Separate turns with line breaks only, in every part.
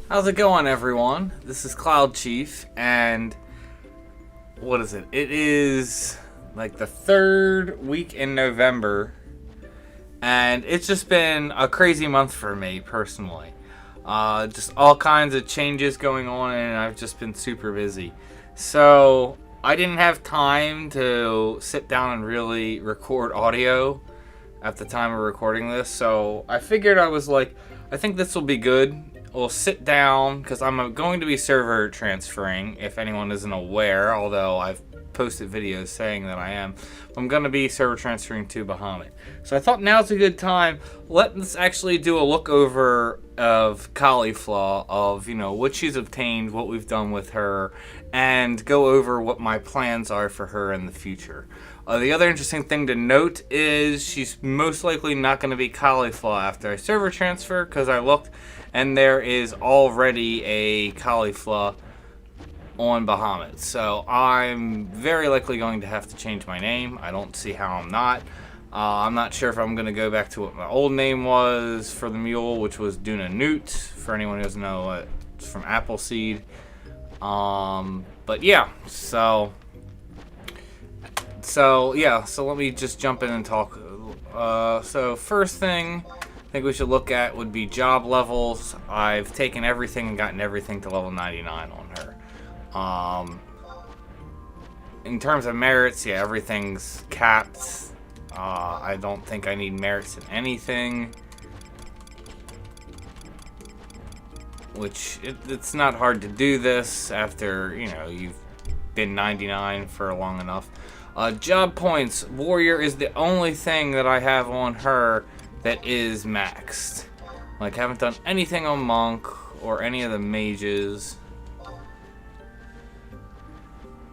How's it going, everyone? This is cloudchief, and what is it? It is like the third week in November, and it's just been a crazy month for me personally. Just all kinds of changes going on, and I've just been super busy. So I didn't have time to sit down and really record audio at the time of recording this. So I figured I think this will be good. We'll sit down because I'm going to be server transferring, if anyone isn't aware, although I've posted videos saying that I am. I'm going to be server transferring to Bahamut. So I thought now's a good time. Let's actually do a look over of Caulifla, of, what she's obtained, what we've done with her, and go over what my plans are for her in the future. The other interesting thing to note is she's most likely not going to be Caulifla after I server transfer, because I looked and there is already a Caulifla on Bahamut. So I'm very likely going to have to change my name. I don't see how I'm not. I'm not sure if I'm going to go back to what my old name was for the Mule, which was Duna Newt, for anyone who doesn't know, it's from Appleseed. But yeah, so let me just jump in and talk. So first thing I think we should look at would be job levels. I've taken everything and gotten everything to level 99 on her. In terms of merits, yeah, everything's capped. I don't think I need merits in anything. Which, it's not hard to do this after, you've been 99 for long enough. Job points. Warrior is the only thing that I have on her that is maxed. Like, haven't done anything on Monk or any of the mages.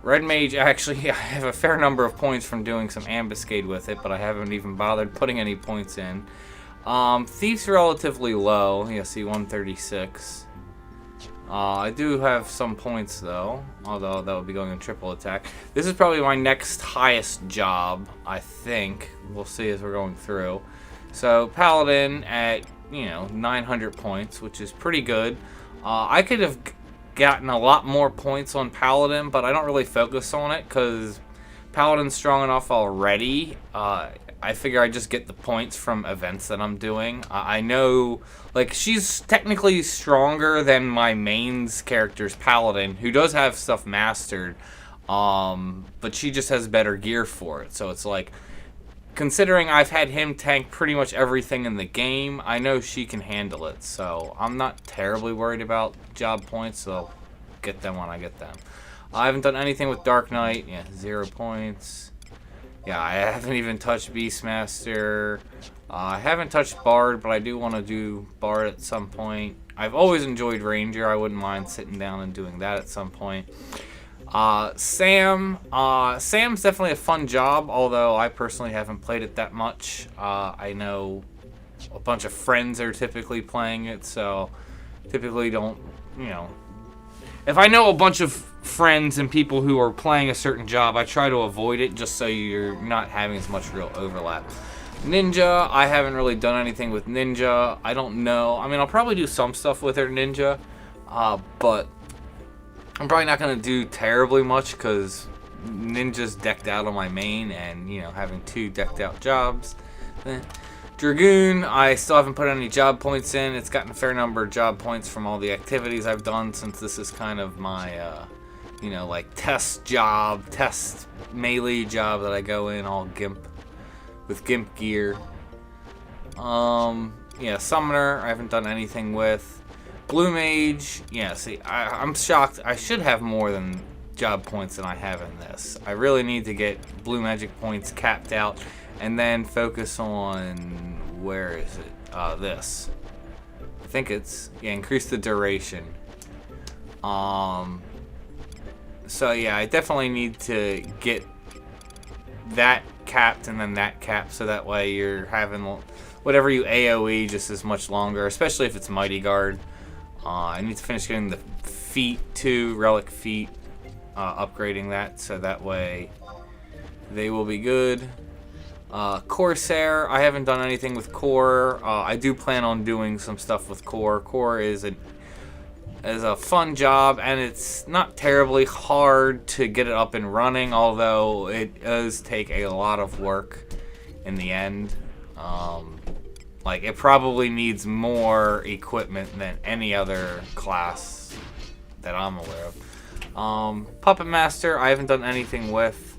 Red Mage, actually, I have a fair number of points from doing some ambuscade with it, but I haven't even bothered putting any points in. Thief's relatively low. Yeah, see, 136. I do have some points, though, although that would be going in triple attack. This is probably my next highest job, I think. We'll see as we're going through. So, Paladin at, 900 points, which is pretty good. I could have gotten a lot more points on Paladin, but I don't really focus on it, because Paladin's strong enough already. I figure I just get the points from events that I'm doing. I know, she's technically stronger than my mains character's Paladin, who does have stuff mastered, but she just has better gear for it. So it's like, considering I've had him tank pretty much everything in the game, I know she can handle it. So I'm not terribly worried about job points, so I'll get them when I get them. I haven't done anything with Dark Knight. Yeah, 0 points. Yeah, I haven't even touched Beastmaster. I haven't touched Bard, but I do want to do Bard at some point. I've always enjoyed Ranger. I wouldn't mind sitting down and doing that at some point. Sam's definitely a fun job, although I personally haven't played it that much. I know a bunch of friends are typically playing it, so typically don't, if I know a bunch of friends and people who are playing a certain job, I try to avoid it just so you're not having as much real overlap. Ninja, I haven't really done anything with Ninja. I don't know. I mean, I'll probably do some stuff with her Ninja, but I'm probably not going to do terribly much because Ninja's decked out on my main, and, having 2 decked out jobs. Dragoon, I still haven't put any job points in. It's gotten a fair number of job points from all the activities I've done, since this is kind of my, test melee job that I go in all gimp, with gimp gear. Yeah, Summoner, I haven't done anything with. Blue Mage, yeah, see, I'm shocked. I should have more than job points than I have in this. I really need to get Blue Magic points capped out, and then focus on, where is it? This. I think it's, increase the duration. So yeah, I definitely need to get that capped and then that capped, so that way you're having whatever you AoE just as much longer, especially if it's Mighty Guard. I need to finish getting the feet too, relic feet, upgrading that, so that way they will be good. Corsair, I haven't done anything with Core. I do plan on doing some stuff with Core. Core is is a fun job, and it's not terribly hard to get it up and running, although it does take a lot of work in the end. Like, it probably needs more equipment than any other class that I'm aware of. Puppet Master, I haven't done anything with.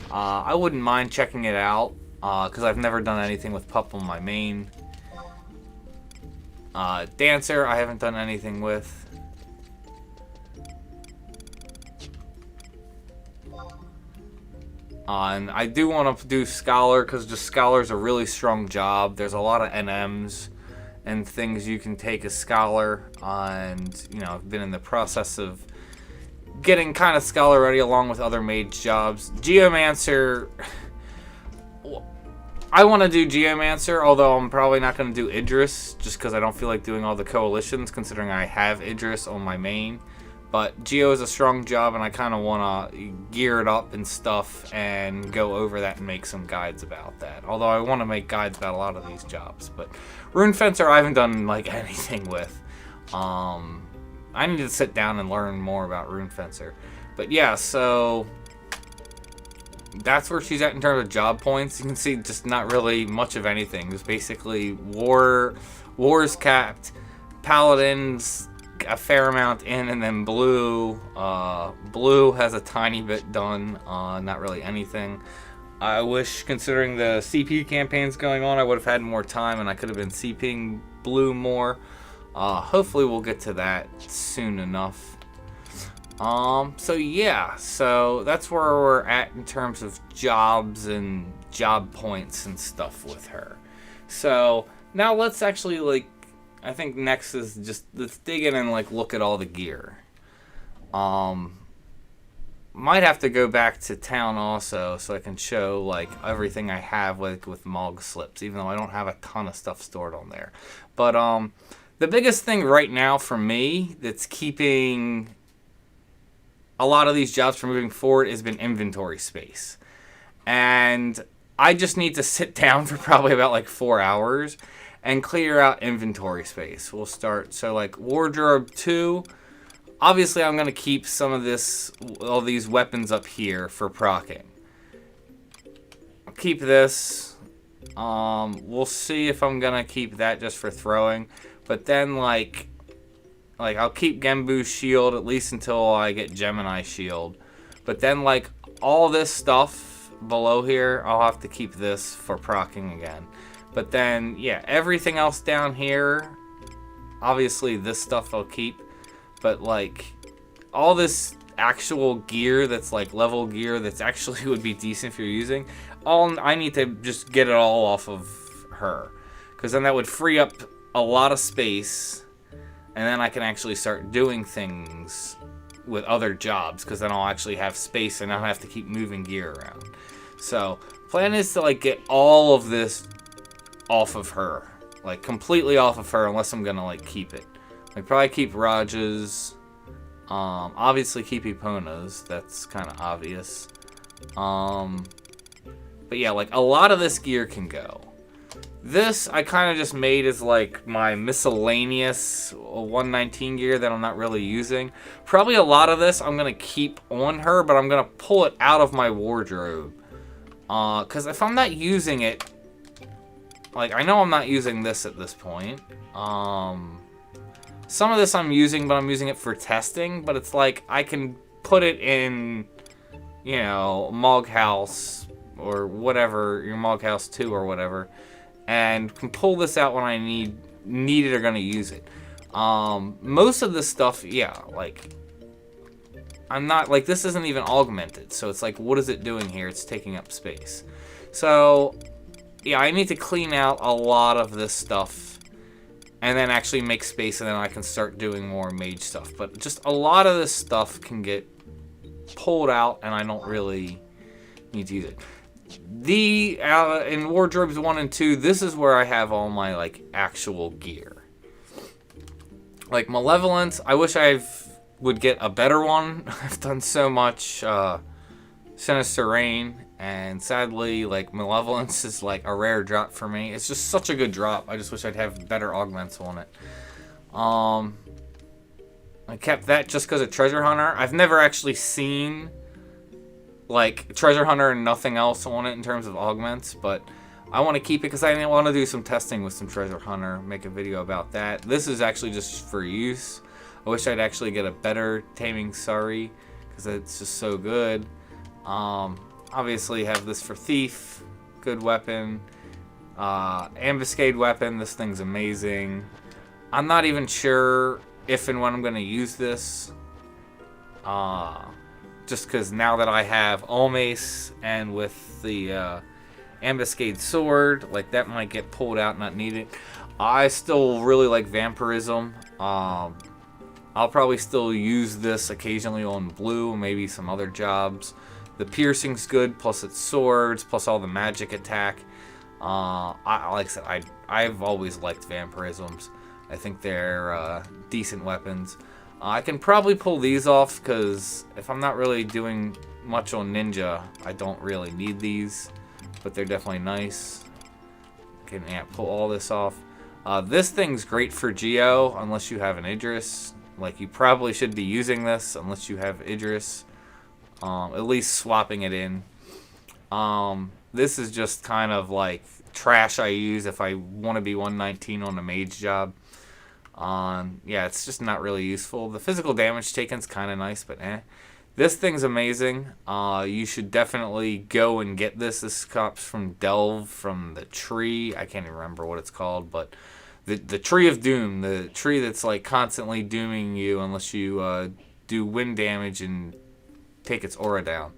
I wouldn't mind checking it out, because I've never done anything with Pup on my main. Dancer, I haven't done anything with. And I do want to do Scholar, because just Scholar's a really strong job. There's a lot of NMs and things you can take as Scholar, and, you know, I've been in the process of getting kind of Scholar ready along with other mage jobs. Geomancer, I want to do Geomancer, although I'm probably not going to do Idris, just because I don't feel like doing all the coalitions, considering I have Idris on my main. But Geo is a strong job, and I kind of want to gear it up and stuff and go over that and make some guides about that. Although I want to make guides about a lot of these jobs. But Rune Fencer I haven't done like anything with. I need to sit down and learn more about Rune Fencer. But yeah, so that's where she's at in terms of job points. You can see just not really much of anything. It's basically War's capped, Paladin's a fair amount in, and then Blue has a tiny bit done, not really anything. I wish, considering the CP campaigns going on, I would have had more time and I could have been CPing Blue more. Hopefully we'll get to that soon enough. So yeah, so that's where we're at in terms of jobs and job points and stuff with her. So now let's actually, like, I think next is just, let's dig in and, like, look at all the gear. Might have to go back to town also so I can show, like, everything I have, like, with Mog slips, even though I don't have a ton of stuff stored on there. But, the biggest thing right now for me that's keeping a lot of these jobs from moving forward has been inventory space. And I just need to sit down for probably about, like, 4 hours and clear out inventory space. We'll start, so like Wardrobe 2, obviously I'm going to keep some of this, all these weapons up here for proccing. I'll keep this. We'll see if I'm going to keep that just for throwing. But then like I'll keep Genbu's shield at least until I get Gemini shield. But then like all this stuff below here, I'll have to keep this for proccing again. But then, yeah, everything else down here, obviously this stuff I'll keep. But, like, all this actual gear that's, like, level gear that's actually would be decent if you're using, I need to just get it all off of her. Because then that would free up a lot of space, and then I can actually start doing things with other jobs, because then I'll actually have space and I don't have to keep moving gear around. So, plan is to, like, get all of this off of her, like completely off of her, unless I'm gonna like keep it. Like probably keep Raj's, obviously keep Epona's, that's kind of obvious. But yeah, like a lot of this gear can go. This I kind of just made as like my miscellaneous 119 gear that I'm not really using. Probably a lot of this I'm gonna keep on her, but I'm gonna pull it out of my wardrobe, because if I'm not using it, like, I know I'm not using this at this point. Some of this I'm using, but I'm using it for testing. But it's like, I can put it in, you know, Mog House or whatever, your Mog House 2 or whatever. And can pull this out when I need it or gonna use it. Most of this stuff, yeah, like, I'm not, like, this isn't even augmented. So it's like, what is it doing here? It's taking up space. So yeah, I need to clean out a lot of this stuff and then actually make space, and then I can start doing more mage stuff. But just a lot of this stuff can get pulled out, and I don't really need to use it. In Wardrobes 1 and 2, this is where I have all my, like, actual gear. Like, Malevolence, I wish would get a better one. I've done so much Sinister Rain, and sadly, like, Malevolence is like a rare drop for me. It's just such a good drop. I just wish I'd have better augments on it. I kept that just because of Treasure Hunter. I've never actually seen like Treasure Hunter and nothing else on it in terms of augments, but I want to keep it because I want to do some testing with some Treasure Hunter, make a video about that. This is actually just for use. I wish I'd actually get a better Taming Surrey because it's just so good. Obviously have this for Thief, good weapon. Ambuscade weapon, this thing's amazing. I'm not even sure if and when I'm going to use this. Just because now that I have Almace and with the Ambuscade sword, like that might get pulled out, not needed. I still really like Vampirism. I'll probably still use this occasionally on blue, maybe some other jobs. The piercing's good, plus its swords, plus all the magic attack. Like I said, I've always liked Vampirisms. I think they're decent weapons. I can probably pull these off because if I'm not really doing much on Ninja, I don't really need these, but they're definitely nice. Can pull all this off. This thing's great for Geo unless you have an Idris. Like you probably should be using this unless you have Idris. At least swapping it in. This is just kind of like trash I use if I want to be 119 on a mage job. Yeah, it's just not really useful. The physical damage taken's kind of nice, but eh. This thing's amazing. You should definitely go and get this. This comes from Delve, from the tree. I can't even remember what it's called, but the Tree of Doom. The tree that's like constantly dooming you unless you do wind damage and take its aura down.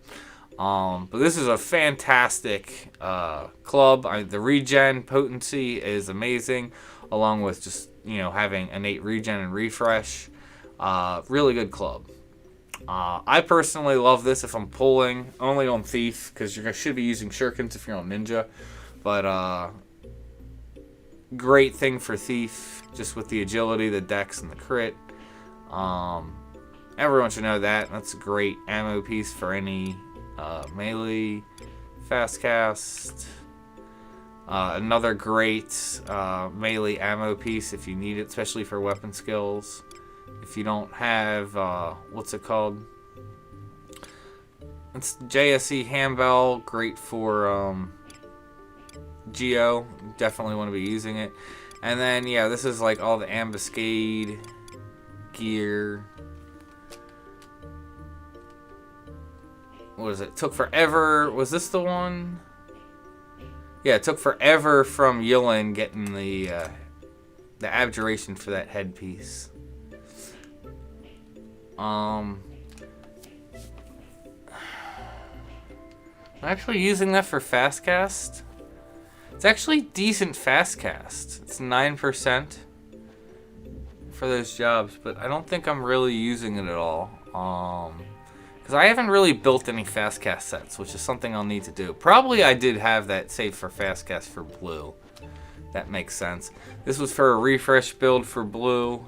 But this is a fantastic club. The regen potency is amazing, along with just, you know, having innate regen and refresh. Really good club. I personally love this if I'm pulling, only on Thief, because you should be using Shurikens if you're on Ninja. But great thing for Thief, just with the agility, the dex, and the crit. Everyone should know that. That's a great ammo piece for any melee fast cast. Another great melee ammo piece if you need it, especially for weapon skills. If you don't have, what's it called? It's JSE handbell, great for Geo. Definitely want to be using it. And then, yeah, this is like all the ambuscade gear. What is it? Took forever. Was this the one? Yeah, it took forever from Yulin getting the abjuration for that headpiece. I'm actually using that for fast cast. It's actually decent fast cast. It's 9% for those jobs, but I don't think I'm really using it at all. Because I haven't really built any fast cast sets, which is something I'll need to do. Probably I did have that saved for fast cast for blue. That makes sense. This was for a refresh build for blue.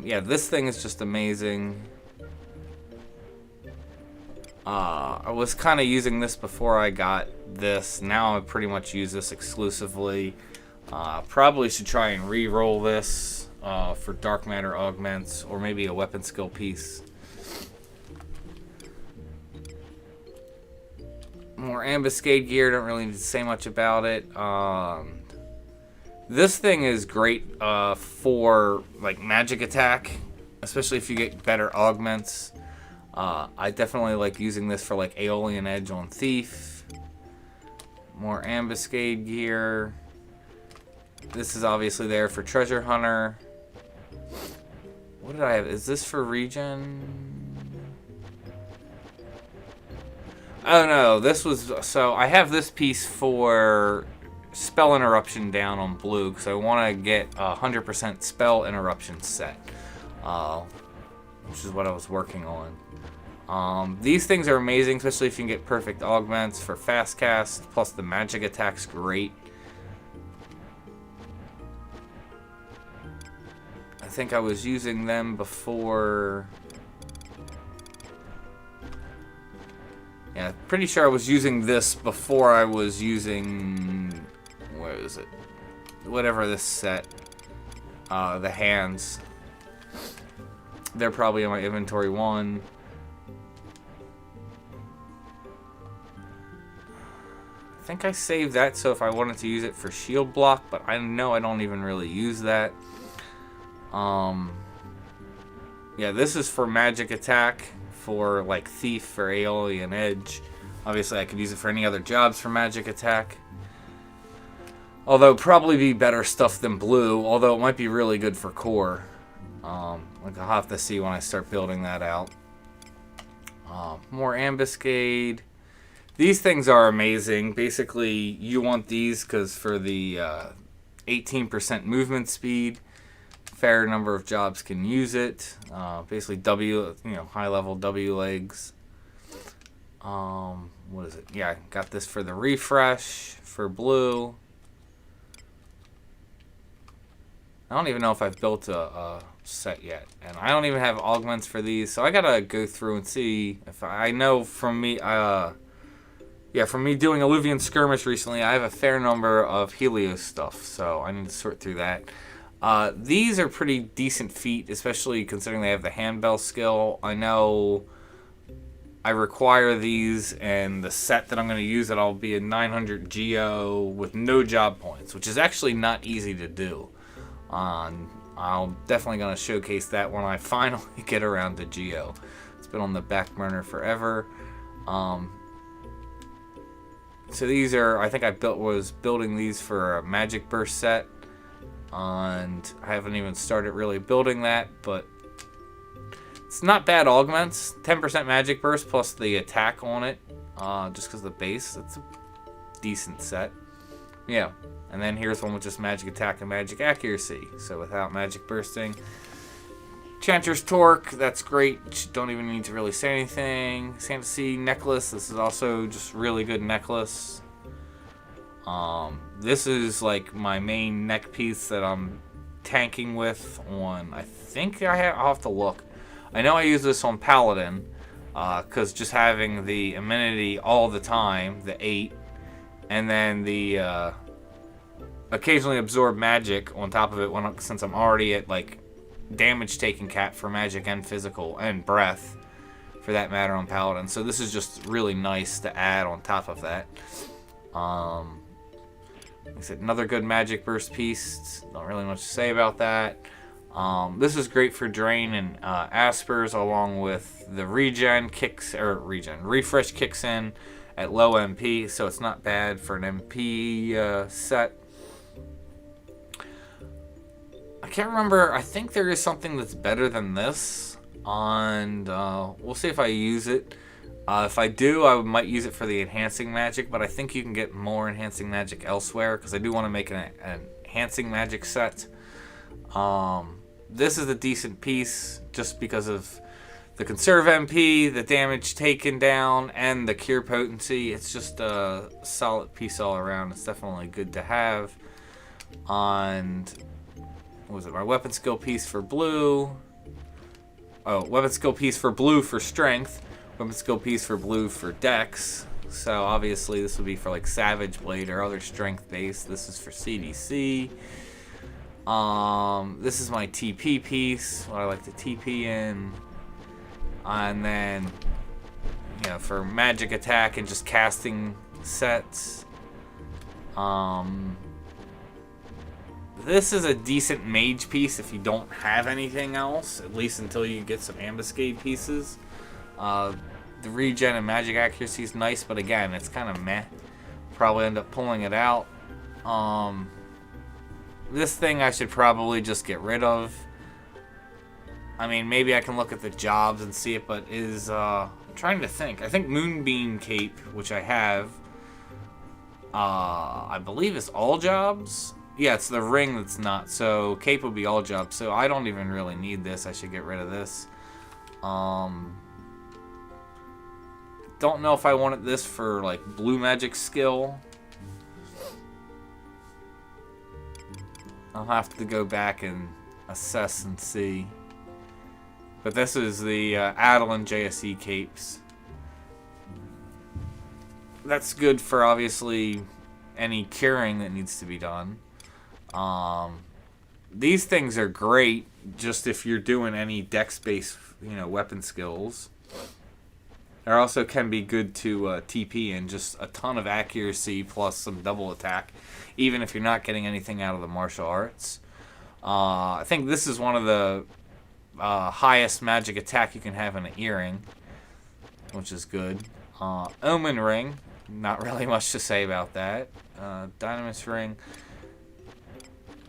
Yeah, this thing is just amazing. I was kind of using this before I got this. Now I pretty much use this exclusively. Probably should try and re-roll this for dark matter augments, or maybe a weapon skill piece. More ambuscade gear, don't really need to say much about it. This thing is great for like magic attack, especially if you get better augments. I definitely like using this for like Aeolian Edge on Thief. More ambuscade gear. This is obviously there for Treasure Hunter. What did I have? Is this for regen? Oh no, this was, so I have this piece for spell interruption down on blue because I want to get 100% spell interruption set, which is what I was working on. These things are amazing, especially if you can get perfect augments for fast cast, plus the magic attack's great. I think I was using them before. Yeah, pretty sure I was using this before I was using, where is it? whatever this set, the hands. They're probably in my inventory 1. I think I saved that so if I wanted to use it for shield block, but I know I don't even really use that. Yeah, this is for magic attack, for like thief or alien edge. Obviously I could use it for any other jobs for magic attack. Although probably be better stuff than blue, although it might be really good for core. Like I'll have to see when I start building that out. More ambuscade. These things are amazing. Basically, you want these because for the 18% movement speed, fair number of jobs can use it. Basically, high level W legs. What is it? Yeah, got this for the refresh for blue. I don't even know if I've built a set yet, and I don't even have augments for these, so I gotta go through and see if I know from me. Yeah, from me doing Alluvian Skirmish recently, I have a fair number of Helios stuff, so I need to sort through that. These are pretty decent feat, especially considering they have the handbell skill. I know I require these, and the set that I'm going to use it, I'll be a 900 Geo with no job points, which is actually not easy to do. I'm definitely going to showcase that when I finally get around to Geo. It's been on the back burner forever. So these are, I think was building these for a Magic Burst set, and I haven't even started really building that, but it's not bad augments. 10% Magic Burst plus the attack on it, just because of the base. It's a decent set. Yeah, and then here's one with just Magic Attack and Magic Accuracy, so without Magic Bursting. Chanter's Torque, that's great. Don't even need to really say anything. Fantasy Necklace, this is also just really good necklace. This is like my main neck piece that I'm tanking with on, I think I'll have to look. I know I use this on Paladin, because just having the amenity all the time, the 8, and then the occasionally absorb magic on top of it since I'm already at like damage taking cap for magic and physical and breath for that matter on Paladin. So this is just really nice to add on top of that. Like I said, another good magic burst piece. Not really much to say about that. This is great for drain and aspers, along with the refresh kicks in at low MP, so it's not bad for an MP set. I can't remember. I think there is something that's better than this, and we'll see if I use it. If I do, I might use it for the enhancing magic, but I think you can get more enhancing magic elsewhere, because I do want to make an enhancing magic set. This is a decent piece, just because of the conserve MP, the damage taken down, and the cure potency. It's just a solid piece all around. It's definitely good to have. And what was it? My weapon skill piece for blue. Oh, weapon skill piece for blue for strength. Weapon skill piece for blue for dex. So obviously this would be for like Savage Blade or other strength base. This is for CDC. This is my TP piece, what I like to TP in. And then, you know, for magic attack and just casting sets. This is a decent mage piece if you don't have anything else, at least until you get some ambuscade pieces. The regen and magic accuracy is nice, but again, it's kind of meh. Probably end up pulling it out. This thing I should probably just get rid of. I mean, maybe I can look at the jobs and see it, but I'm trying to think. I think Moonbeam Cape, which I have, I believe is all jobs. Yeah, it's the ring that's not. So Cape would be all jobs. So I don't even really need this. I should get rid of this. Don't know if I wanted this for like blue magic skill. I'll have to go back and assess and see. But this is the Adeline JSE capes. That's good for obviously any curing that needs to be done. These things are great just if you're doing any dex-based, weapon skills. They also can be good to TP and just a ton of accuracy plus some double attack, even if you're not getting anything out of the martial arts. I think this is one of the highest magic attack you can have in an earring, which is good. Omen Ring, not really much to say about that. Dynamis Ring,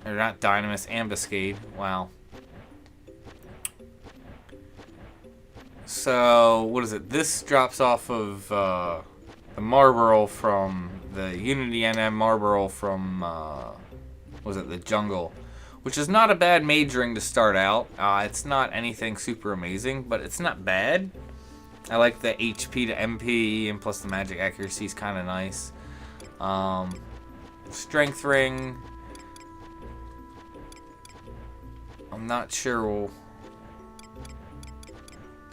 or not Dynamis, Ambuscade, wow. So, what is it? This drops off of the Marlborough from the Unity NM Marlborough from, the Jungle, which is not a bad mage ring to start out. It's not anything super amazing, but it's not bad. I like the HP to MP, and plus the magic accuracy is kind of nice. Strength Ring, I'm not sure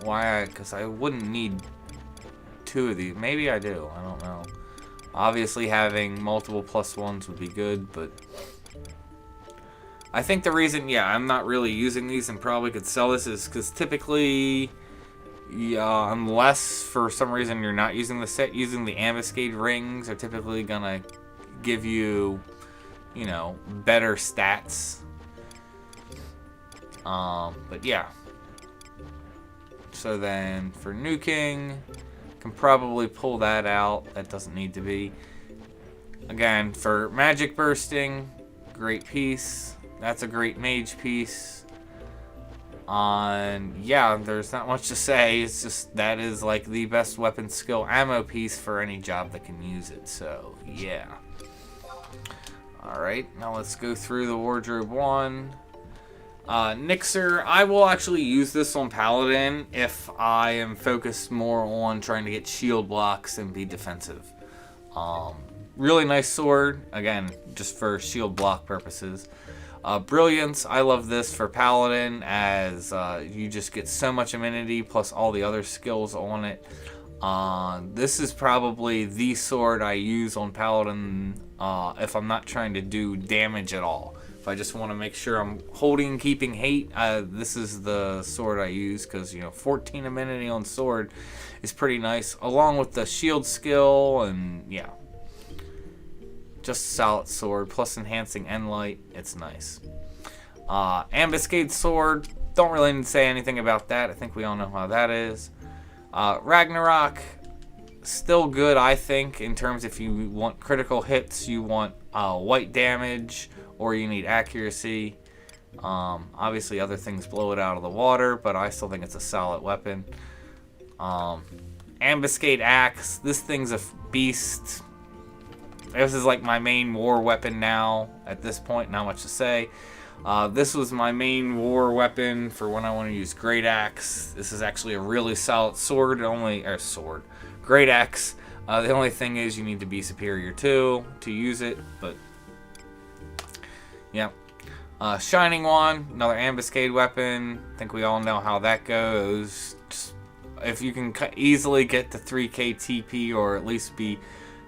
why, because I wouldn't need two of these. Maybe I do, I don't know. Obviously having multiple +1s would be good, but I think the reason, I'm not really using these and probably could sell this is because typically, unless for some reason you're not using the set, using the ambuscade rings are typically gonna give you, better stats. But yeah. So then for nuking, can probably pull that out. That doesn't need to be. Again, for magic bursting, great piece. That's a great mage piece. There's not much to say. It's just that is like the best weapon skill ammo piece for any job that can use it. So yeah. Alright, now let's go through the wardrobe one. Nixer, I will actually use this on Paladin if I am focused more on trying to get shield blocks and be defensive. Really nice sword, again, just for shield block purposes. Brilliance, I love this for Paladin as you just get so much immunity plus all the other skills on it. This is probably the sword I use on Paladin if I'm not trying to do damage at all. If I just want to make sure I'm holding and keeping hate, this is the sword I use because, 14 immunity on sword is pretty nice, along with the shield skill, and yeah. Just a solid sword, plus enhancing end light, it's nice. Ambuscade sword, don't really need to say anything about that. I think we all know how that is. Ragnarok, still good, I think, in terms if you want critical hits, you want white damage, or you need accuracy. Obviously other things blow it out of the water, but I still think it's a solid weapon. Ambuscade axe, this thing's a beast. This is like my main war weapon now at this point, not much to say. This was my main war weapon for when I want to use great axe. This is actually a really solid sword, great axe. The only thing is you need to be superior to use it, but yeah. Shining Wand, another ambuscade weapon. I think we all know how that goes. Just, if you can easily get to 3k TP, or at least be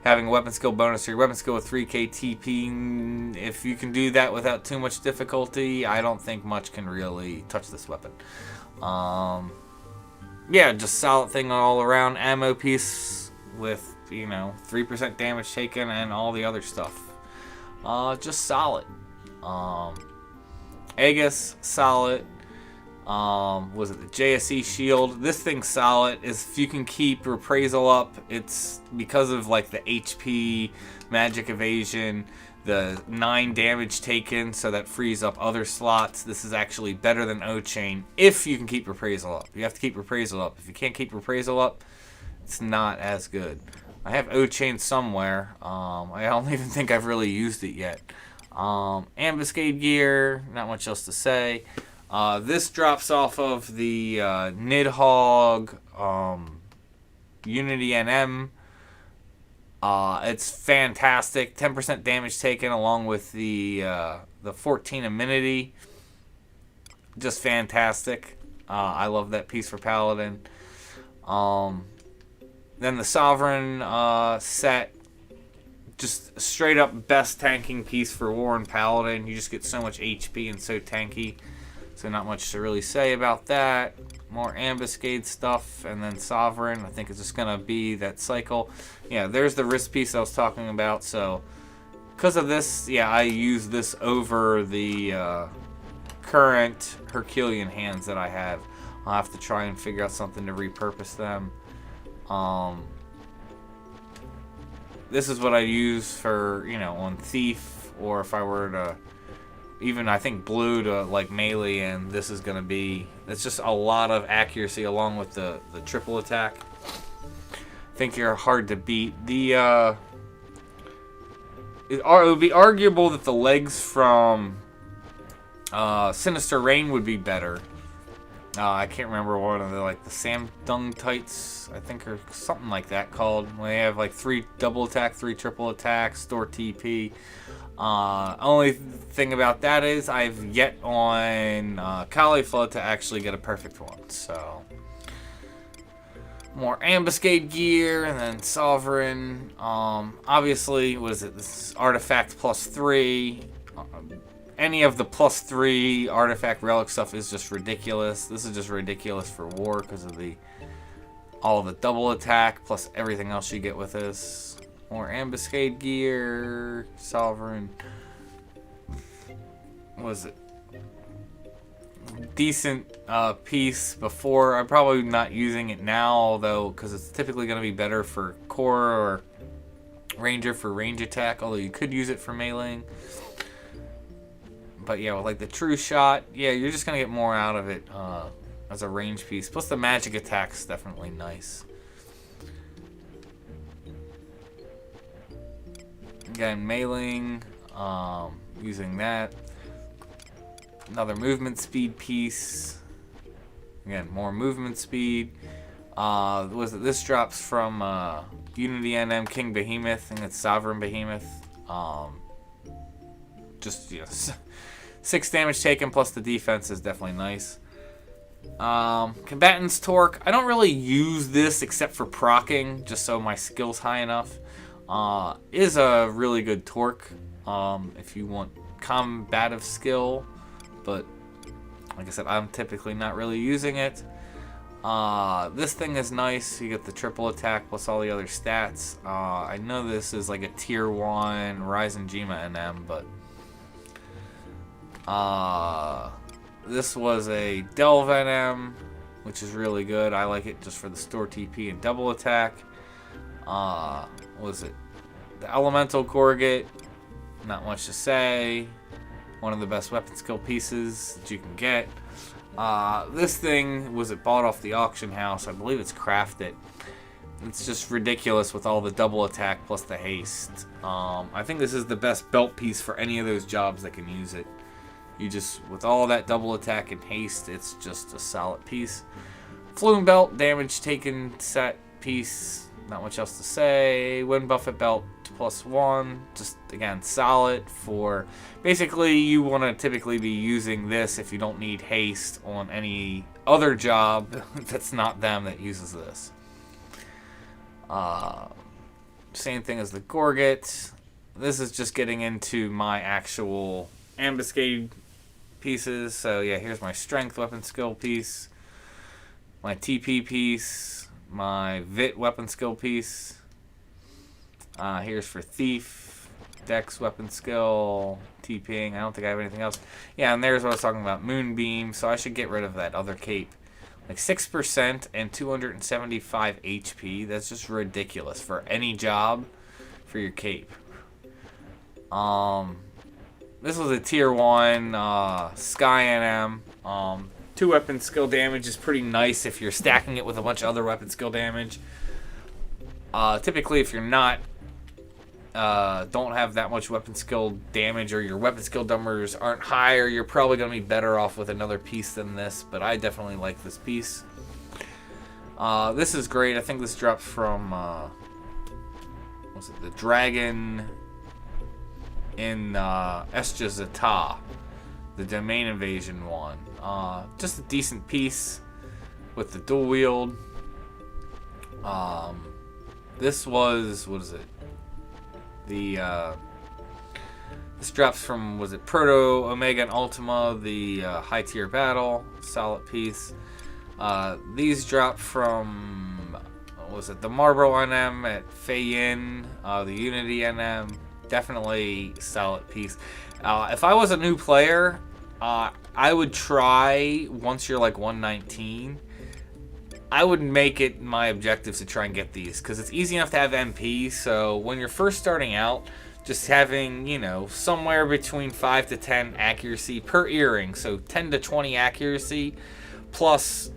having a weapon skill bonus or your weapon skill with 3k TP, if you can do that without too much difficulty, I don't think much can really touch this weapon. Just solid thing all around. Ammo piece with, 3% damage taken and all the other stuff. Just solid. Aegis, solid. Was it the JSE shield? This thing's solid. If you can keep Reprisal up, it's because of like the HP, magic evasion, the 9 damage taken, so that frees up other slots. This is actually better than O-Chain if you can keep Reprisal up. You have to keep Reprisal up. If you can't keep Reprisal up, it's not as good. I have O-Chain somewhere. I don't even think I've really used it yet. Ambuscade gear, not much else to say. This drops off of the Nidhogg Unity NM. It's fantastic. 10% damage taken along with the 14 immunity. Just fantastic. I love that piece for Paladin. Then the Sovereign set. just straight up best tanking piece for War and Paladin. You just get so much HP and so tanky. So not much to really say about that. More ambuscade stuff, and then Sovereign. I think it's just going to be that cycle. Yeah, there's the wrist piece I was talking about. So because of this, yeah, I use this over the current Herculean hands that I have. I'll have to try and figure out something to repurpose them. This is what I use for, you know, on Thief, or if I were to even, I think, blue to like melee, and this is going to be, it's just a lot of accuracy along with the triple attack. I think you're hard to beat. It would be arguable that the legs from Sinister Rain would be better. I can't remember what are they, like the Samdung Tights, I think, or something like that called. When they have like 3 double attack, 3 triple attack, store TP. Only thing about that is I've yet on Caulifla to actually get a perfect one. So more ambuscade gear, and then Sovereign. Obviously, what is it? This is artifact +3. Any of the +3 artifact relic stuff is just ridiculous. This is just ridiculous for War because of all the double attack plus everything else you get with this. More ambuscade gear, Sovereign. What is it? Decent piece before. I'm probably not using it now though, because it's typically going to be better for core or ranger for range attack. Although you could use it for meleeing. But yeah, with like the true shot, yeah, you're just gonna get more out of it as a range piece. Plus the magic attack's definitely nice. Again, meleeing, using that. Another movement speed piece. Again, more movement speed. Was it? This drops from Unity NM King Behemoth, and it's Sovereign Behemoth. Just, yes. 6 damage taken plus the defense is definitely nice. Combatant's Torque. I don't really use this except for proccing, just so my skill's high enough. Is a really good torque if you want combative skill, but like I said, I'm typically not really using it. This thing is nice. You get the triple attack plus all the other stats. I know this is like a tier 1 Ryzen Jima NM, but this was a Delve NM, which is really good. I like it just for the store TP and double attack. What was it? The Elemental Gorget, not much to say. One of the best weapon skill pieces that you can get. This thing was bought off the auction house. I believe it's crafted. It's just ridiculous with all the double attack plus the haste. I think this is the best belt piece for any of those jobs that can use it. You just, with all that double attack and haste, it's just a solid piece. Flume belt, damage taken set piece, not much else to say. Wind buffet belt +1, just again solid for, basically you want to typically be using this if you don't need haste on any other job that's not them that uses this. Same thing as the Gorget. This is just getting into my actual ambuscade pieces. So yeah, here's my strength weapon skill piece, my TP piece, my Vit weapon skill piece. Here's for Thief, Dex weapon skill, TPing. I don't think I have anything else. Yeah, and there's what I was talking about, Moonbeam. So I should get rid of that other cape. Like 6% and 275 HP. That's just ridiculous for any job for your cape. This was a tier 1 Sky NM. 2 weapon skill damage is pretty nice if you're stacking it with a bunch of other weapon skill damage. Typically, if you're not, don't have that much weapon skill damage, or your weapon skill numbers aren't higher, you're probably going to be better off with another piece than this, but I definitely like this piece. This is great. I think this drops from, what's it, the Dragon in Esja Zata, the Domain Invasion one. Just a decent piece with the dual wield. This was, what is it? This drops from, was it Proto, Omega, and Ultima, the high tier battle, solid piece. These drop from, what was it, the Marlboro NM at Fei-Yin, the Unity NM, definitely solid piece. If I was a new player, I would try, once you're like 119, I would make it my objective to try and get these, because it's easy enough to have MP, so when you're first starting out, just having, you know, somewhere between 5 to 10 accuracy per earring, so 10 to 20 accuracy, plus,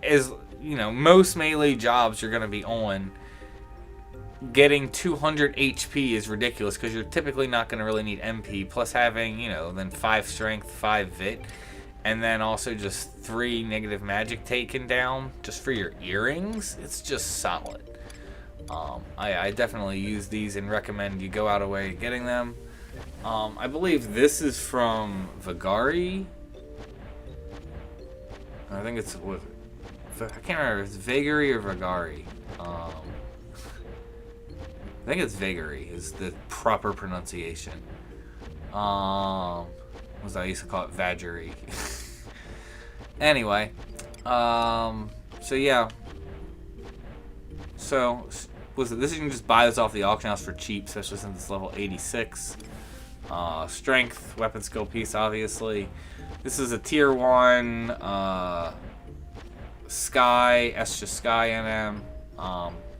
as, you know, most melee jobs you're going to be on, getting 200 HP is ridiculous, because you're typically not going to really need MP, plus having, you know, then 5 strength, 5 vit, and then also just 3 negative magic taken down, just for your earrings. It's just solid. I definitely use these and recommend you go out of way getting them. I believe this is from Vagari. I think it's, I can't remember if it's Vagari or Vagari. I think it's Vagari is the proper pronunciation. I used to call it Vagari. Anyway, so yeah. So, this you can just buy this off the auction house for cheap, especially since it's level 86. Strength, weapon skill piece, obviously. This is a tier 1 Sky, Estia Sky NM.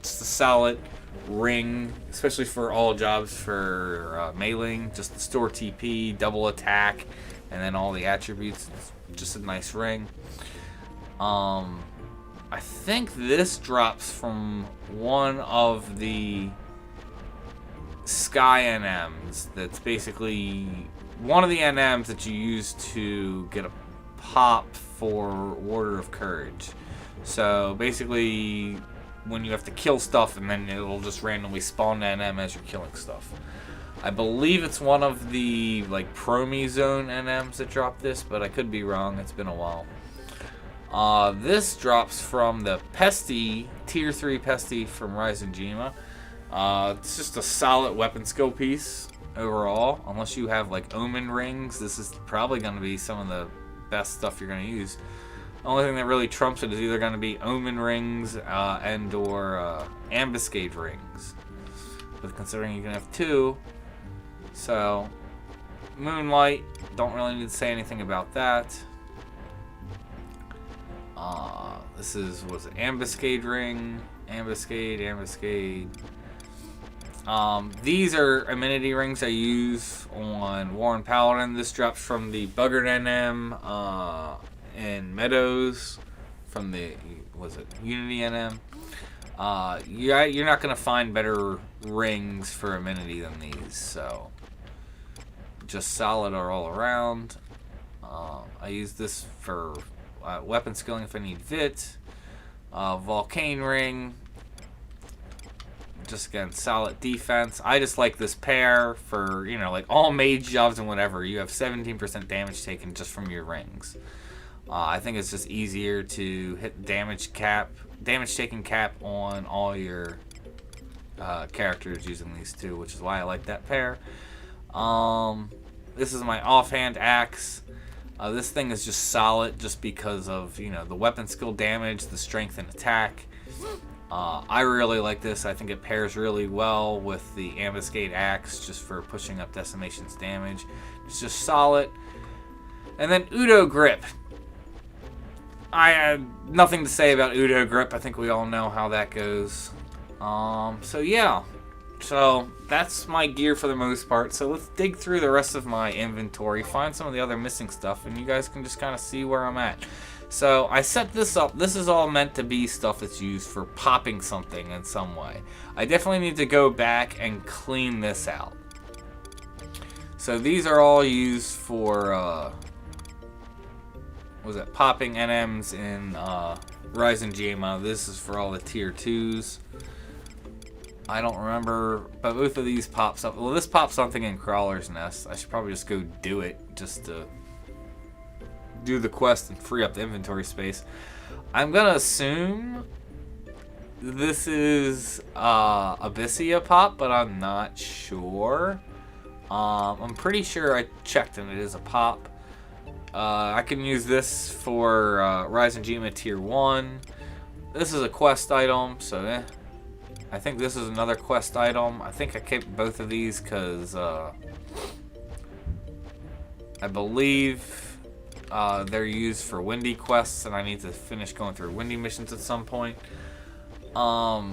Just a solid ring, especially for all jobs for mailing. Just the store TP, double attack, and then all the attributes. It's just a nice ring. I think this drops from one of the Sky NMs. That's basically one of the NMs that you use to get a pop for Warder of Courage. So basically, when you have to kill stuff, and then it'll just randomly spawn the NM as you're killing stuff. I believe it's one of the like Promi Zone NMs that drop this, but I could be wrong. It's been a while. This drops from the Pesty, Tier 3 Pesty from Ryzen Jima. It's just a solid weapon skill piece overall. Unless you have like Omen Rings, this is probably going to be some of the best stuff you're going to use. The only thing that really trumps it is either going to be Omen Rings and or Ambuscade Rings. But considering you can have 2, so Moonlight, don't really need to say anything about that. This is, what's it, Ambuscade Ring, Ambuscade. These are amenity rings I use on War and Paladin. This drops from the Buggered NM in Meadows, from the, was it, Unity NM. You're not going to find better rings for amenity than these, so just solid all around. I use this for weapon skilling if I need Vit. Volcane Ring. Just again, solid defense. I just like this pair for, you know, like all mage jobs and whatever. You have 17% damage taken just from your rings. I think it's just easier to hit damage taken cap on all your characters using these two, which is why I like that pair. This is my offhand axe. This thing is just solid just because of, you know, the weapon skill damage, the strength and attack. I really like this. I think it pairs really well with the Ambuscade Axe just for pushing up Decimation's damage. It's just solid. And then Udo Grip. I have nothing to say about Udo Grip. I think we all know how that goes. So yeah. So that's my gear for the most part. So let's dig through the rest of my inventory, find some of the other missing stuff, and you guys can just kind of see where I'm at. So I set this up. This is all meant to be stuff that's used for popping something in some way. I definitely need to go back and clean this out. So these are all used for, what was it, popping NMs in Ryzen Jima. This is for all the tier 2s. I don't remember, but both of these pop something. Well, this pops something in Crawler's Nest. I should probably just go do it just to do the quest and free up the inventory space. I'm gonna assume this is Abyssia pop, but I'm not sure. I'm pretty sure I checked and it is a pop. I can use this for Rise and Gema Tier 1. This is a quest item, so I think this is another quest item. I think I kept both of these because I believe they're used for windy quests, and I need to finish going through windy missions at some point. I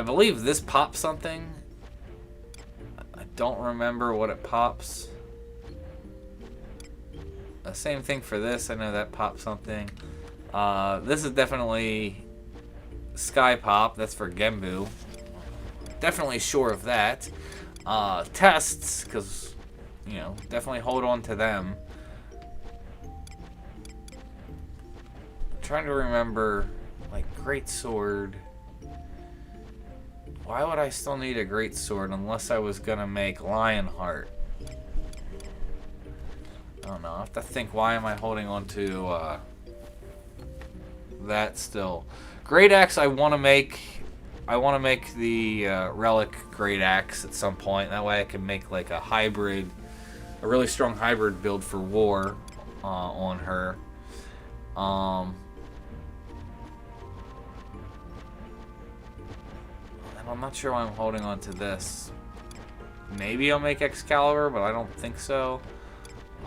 believe this pops something. I don't remember what it pops. The same thing for this. I know that pops something. This is definitely Sky Pop. That's for Gembu. Definitely sure of that. Tests, because, you know, definitely hold on to them. I'm trying to remember, like, Great Sword. Why would I still need a Great Sword unless I was gonna make Lionheart? I don't know. I have to think, why am I holding on to that still? Great Axe I want to make. I want to make the Relic Great Axe at some point. That way I can make like a hybrid, a really strong hybrid build for war on her. And I'm not sure why I'm holding on to this. Maybe I'll make Excalibur, but I don't think so.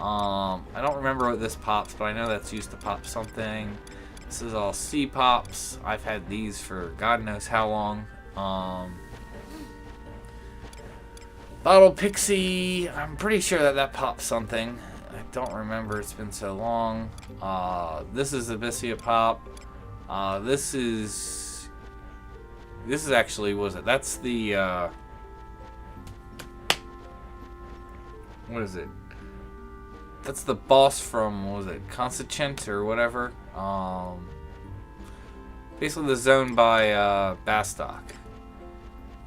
I don't remember what this pops, but I know that's used to pop something. This is all C pops. I've had these for God knows how long. Bottle Pixie. I'm pretty sure that pops something. I don't remember. It's been so long. This is Abyssia pop. This is actually, was it? That's the what is it? That's the boss from, what was it, Constituent or whatever? Basically the zone by Bastok.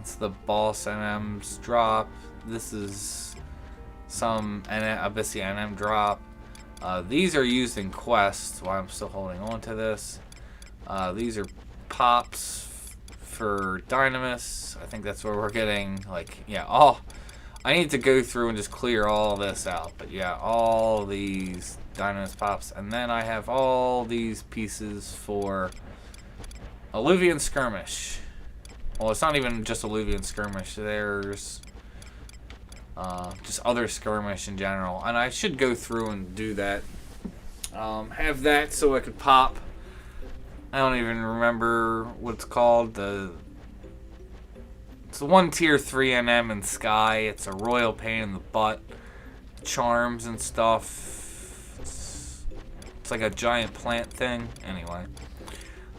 It's the boss NM's drop. This is some Abyssia NM drop. These are used in quests, while I'm still holding on to this. These are pops for Dynamis. I think that's where we're getting, like, yeah, I need to go through and just clear all this out. But yeah, all these Dynamis pops. And then I have all these pieces for Alluvian Skirmish. Well, it's not even just Alluvian Skirmish. There's just other skirmish in general. And I should go through and do that. Have that so I could pop. I don't even remember what it's called. It's the one tier 3 NM in Sky. It's a royal pain in the butt. Charms and stuff. It's like a giant plant thing. Anyway.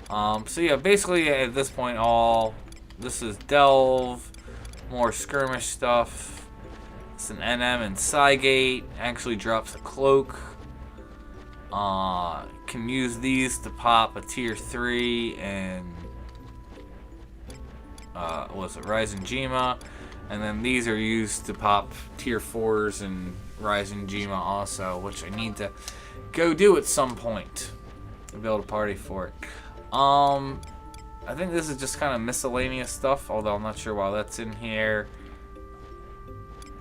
So yeah, basically at this point this is Delve. More skirmish stuff. It's an NM in Cygate. Actually drops a cloak. Can use these to pop a tier 3 and was it Rise and Gema, and then these are used to pop tier 4s and Rise and Gema also, which I need to go do at some point to build a party for it. I think this is just kind of miscellaneous stuff, although I'm not sure why that's in here.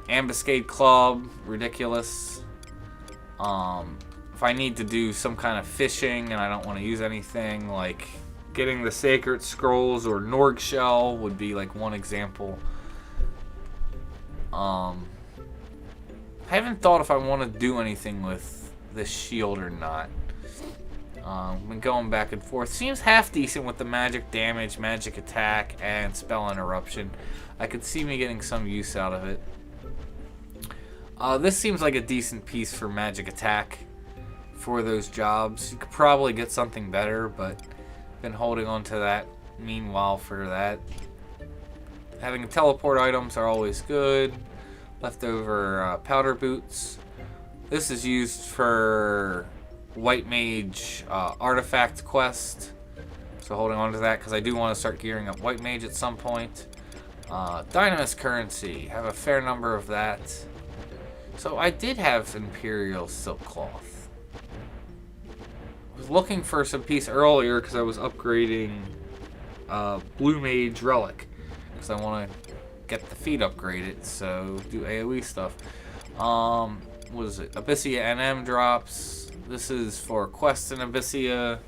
Ambuscade Club, ridiculous. If I need to do some kind of fishing and I don't want to use anything, like getting the Sacred Scrolls or Norg Shell would be like one example. I haven't thought if I want to do anything with this shield or not. I've been going back and forth. Seems half decent with the magic damage, magic attack, and spell interruption. I could see me getting some use out of it. This seems like a decent piece for magic attack for those jobs. You could probably get something better, but been holding on to that meanwhile for that. Having teleport items are always good. Leftover powder boots. This is used for White Mage artifact quest. So holding on to that because I do want to start gearing up White Mage at some point. Dynamis currency. Have a fair number of that. So I did have Imperial Silk Cloth. I was looking for some piece earlier because I was upgrading Blue Mage Relic because I want to get the feet upgraded, so do AoE stuff. What is it? Abyssia NM drops. This is for quests in Abyssia.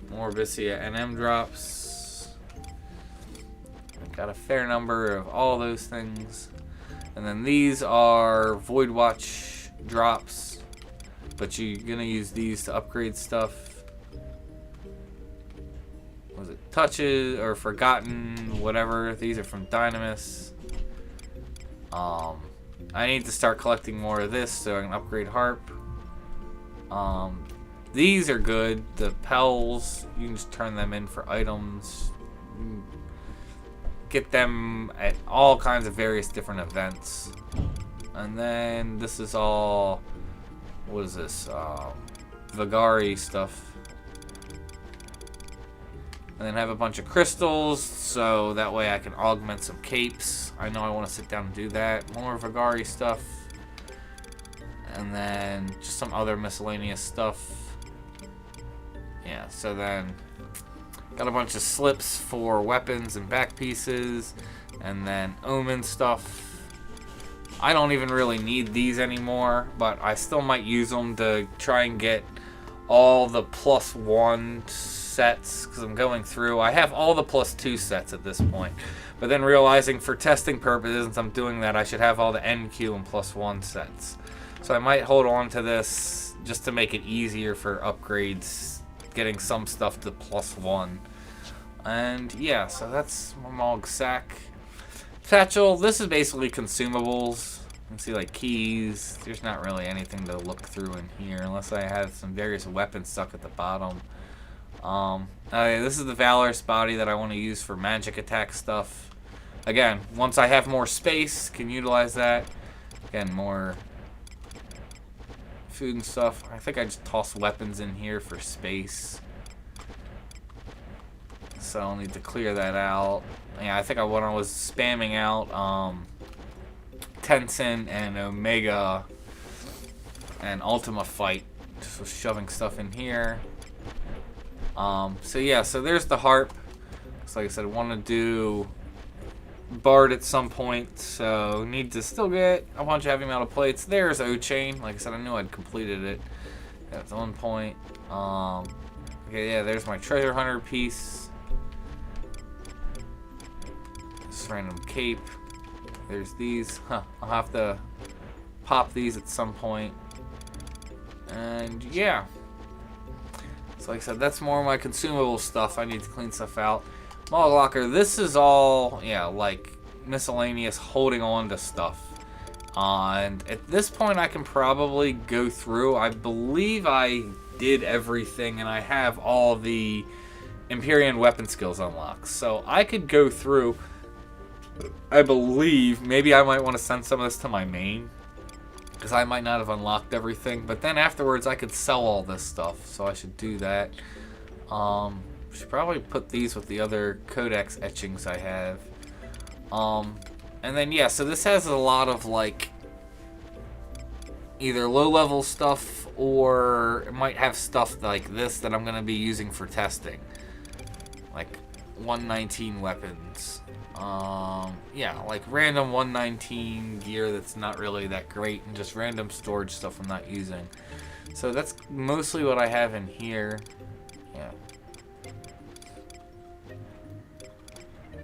More Abyssia NM drops. I've got a fair number of all those things. And then these are Void Watch drops, but you're gonna use these to upgrade stuff. Was it Touches or Forgotten, whatever? These are from Dynamis. I need to start collecting more of this so I can upgrade Harp. These are good. The Pels, you can just turn them in for items. Get them at all kinds of various different events. And then this is all, what is this? Vagari stuff. And then have a bunch of crystals, so that way I can augment some capes. I know I want to sit down and do that. More Vagari stuff. And then just some other miscellaneous stuff. Yeah, so then got a bunch of slips for weapons and back pieces. And then omen stuff. I don't even really need these anymore, but I still might use them to try and get all the +1 sets, because I'm going through. I have all the +2 sets at this point, but then realizing for testing purposes, since I'm doing that, I should have all the NQ and +1 sets. So I might hold on to this just to make it easier for upgrades, getting some stuff to +1. And yeah, so that's my Mog Sack. Satchel, this is basically consumables. You can see like keys. There's not really anything to look through in here unless I have some various weapons stuck at the bottom. This is the Valorous body that I want to use for magic attack stuff. Again, once I have more space, can utilize that. Again, more food and stuff. I think I just toss weapons in here for space. So I'll need to clear that out. Yeah, I think when I was spamming out Tenzin and Omega and Ultima Fight, just was shoving stuff in here. So yeah, so there's the harp. So like I said, I want to do Bard at some point, so need to still get a bunch of heavy metal plates. There's O-Chain. Like I said, I knew I'd completed it at one point. Okay, yeah, there's my treasure hunter piece. This random cape. There's these. I'll have to pop these at some point. And yeah. So like I said, that's more of my consumable stuff. I need to clean stuff out. Mog Locker, this is all, yeah, like miscellaneous holding on to stuff. And at this point, I can probably go through. I believe I did everything, and I have all the Empyrean weapon skills unlocked. So I could go through, I believe, maybe I might want to send some of this to my main, because I might not have unlocked everything. But then afterwards, I could sell all this stuff, so I should do that. Should probably put these with the other codex etchings I have. And then yeah, so this has a lot of like either low-level stuff, or it might have stuff like this that I'm gonna be using for testing, like 119 weapons. Yeah, like random 119 gear that's not really that great, and just random storage stuff I'm not using. So that's mostly what I have in here. Yeah.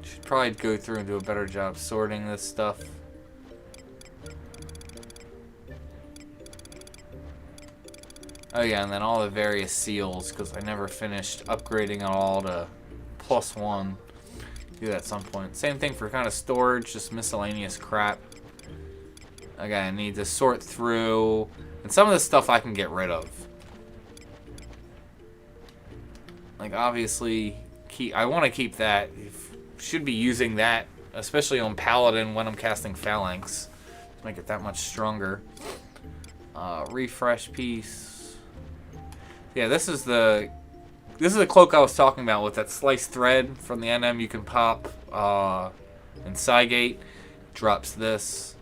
Should probably go through and do a better job sorting this stuff. Oh yeah, and then all the various seals, because I never finished upgrading it all to +1. Do that at some point. Same thing for kind of storage, just miscellaneous crap. Again, I need to sort through, and some of this stuff I can get rid of. Like obviously, I want to keep that. Should be using that, especially on Paladin when I'm casting Phalanx, to make it that much stronger. Refresh piece. Yeah, this is the cloak I was talking about with that sliced thread from the NM you can pop in Cygate. Drops this,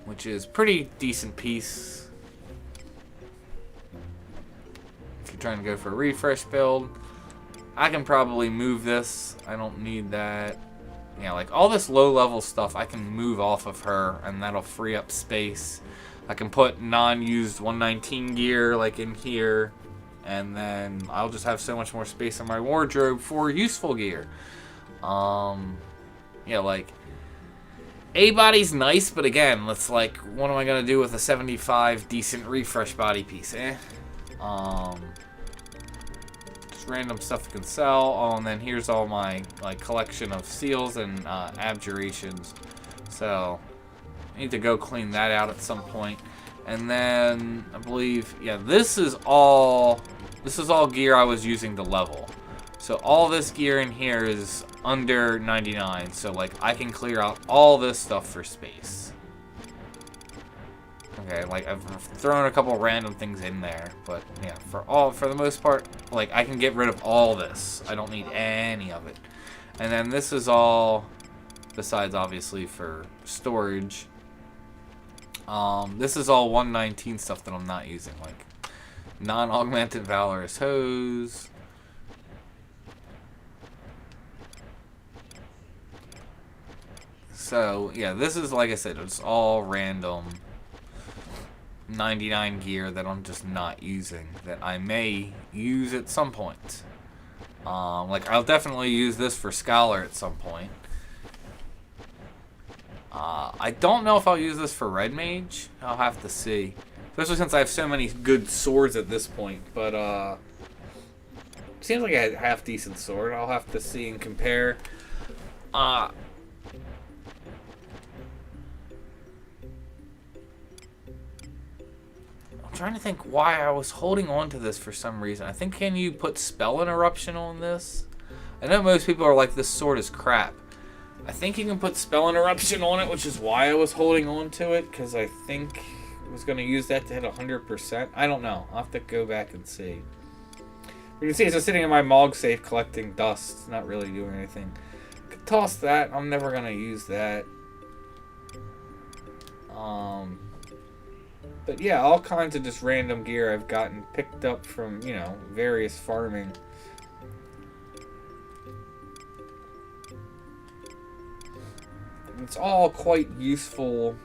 which is pretty decent piece if you're trying to go for a refresh build. I can probably move this. I don't need that. Yeah, like all this low-level stuff I can move off of her, and that'll free up space. I can put non-used 119 gear like in here, and then I'll just have so much more space in my wardrobe for useful gear. Yeah, like A-body's nice, but again, let's like, what am I gonna do with a 75 decent refresh body piece? Just random stuff I can sell. Oh, and then here's all my like collection of seals and abjurations. So I need to go clean that out at some point. And then I believe, yeah, this is all gear I was using to level. So all this gear in here is under 99. So like I can clear out all this stuff for space. Okay, like I've thrown a couple random things in there, but yeah, for the most part, like I can get rid of all this. I don't need any of it. And then this is all, besides obviously for storage. This is all 119 stuff that I'm not using, like non-augmented Valorous Hose. So yeah, this is, like I said, it's all random 99 gear that I'm just not using, that I may use at some point. Like I'll definitely use this for Scholar at some point. I don't know if I'll use this for Red Mage. I'll have to see. Especially since I have so many good swords at this point. But, seems like a half-decent sword. I'll have to see and compare. I'm trying to think why I was holding on to this for some reason. I think, can you put Spell Interruption on this? I know most people are like, this sword is crap. I think you can put Spell Interruption on it, which is why I was holding on to it, because I think I was going to use that to hit 100%. I don't know. I'll have to go back and see. You can see it's just sitting in my Mog safe collecting dust. It's not really doing anything. Could toss that. I'm never going to use that. But yeah, all kinds of just random gear I've gotten picked up from, you know, various farming. It's all quite useful.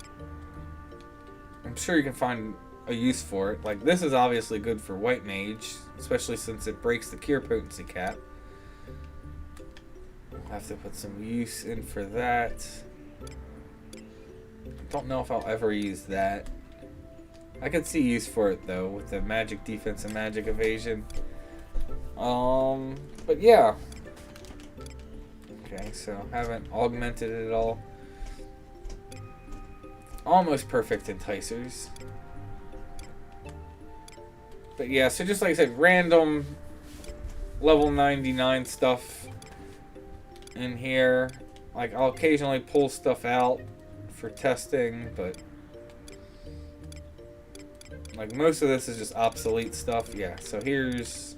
I'm sure you can find a use for it. Like, this is obviously good for White Mage, especially since it breaks the cure potency cap. I'll have to put some use in for that. Don't know if I'll ever use that. I could see use for it though, with the magic defense and magic evasion. But yeah. Okay, so haven't augmented it at all. Almost perfect enticers. But yeah, so just like I said, random level 99 stuff in here. Like, I'll occasionally pull stuff out for testing, but like most of this is just obsolete stuff. Yeah, so here's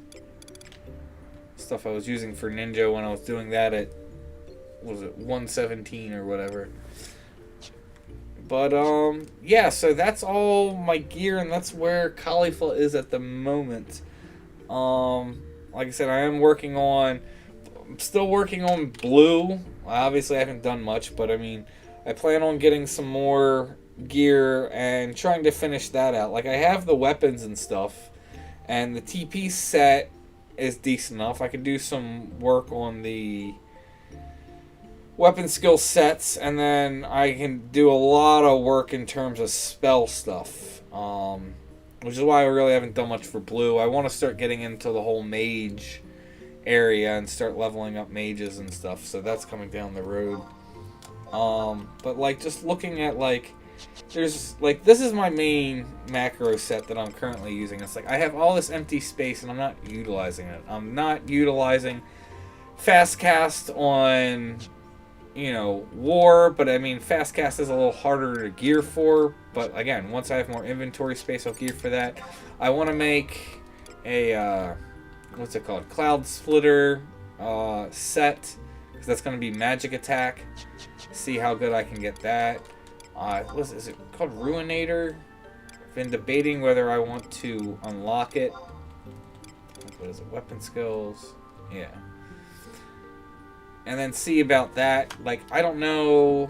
stuff I was using for Ninja when I was doing that at, what was it, 117 or whatever. But, yeah, so that's all my gear, and that's where Caulifla is at the moment. Like I said, I'm still working on blue. Obviously, I haven't done much, but I mean, I plan on getting some more gear and trying to finish that out. Like, I have the weapons and stuff, and the TP set is decent enough. I can do some work on the weapon skill sets, and then I can do a lot of work in terms of spell stuff, which is why I really haven't done much for blue. I want to start getting into the whole mage area and start leveling up mages and stuff, so that's coming down the road. But like, just looking at like, there's like, this is my main macro set that I'm currently using. It's like I have all this empty space and I'm not utilizing it. I'm not utilizing fast cast on, you know, war, but I mean, fast cast is a little harder to gear for, but again, once I have more inventory space, I'll gear for that. I want to make a, what's it called, Cloud Splitter set, because that's going to be magic attack. See how good I can get that. Is it called Ruinator? I've been debating whether I want to unlock it. What is it, weapon skills, Yeah. And then see about that. Like, I don't know.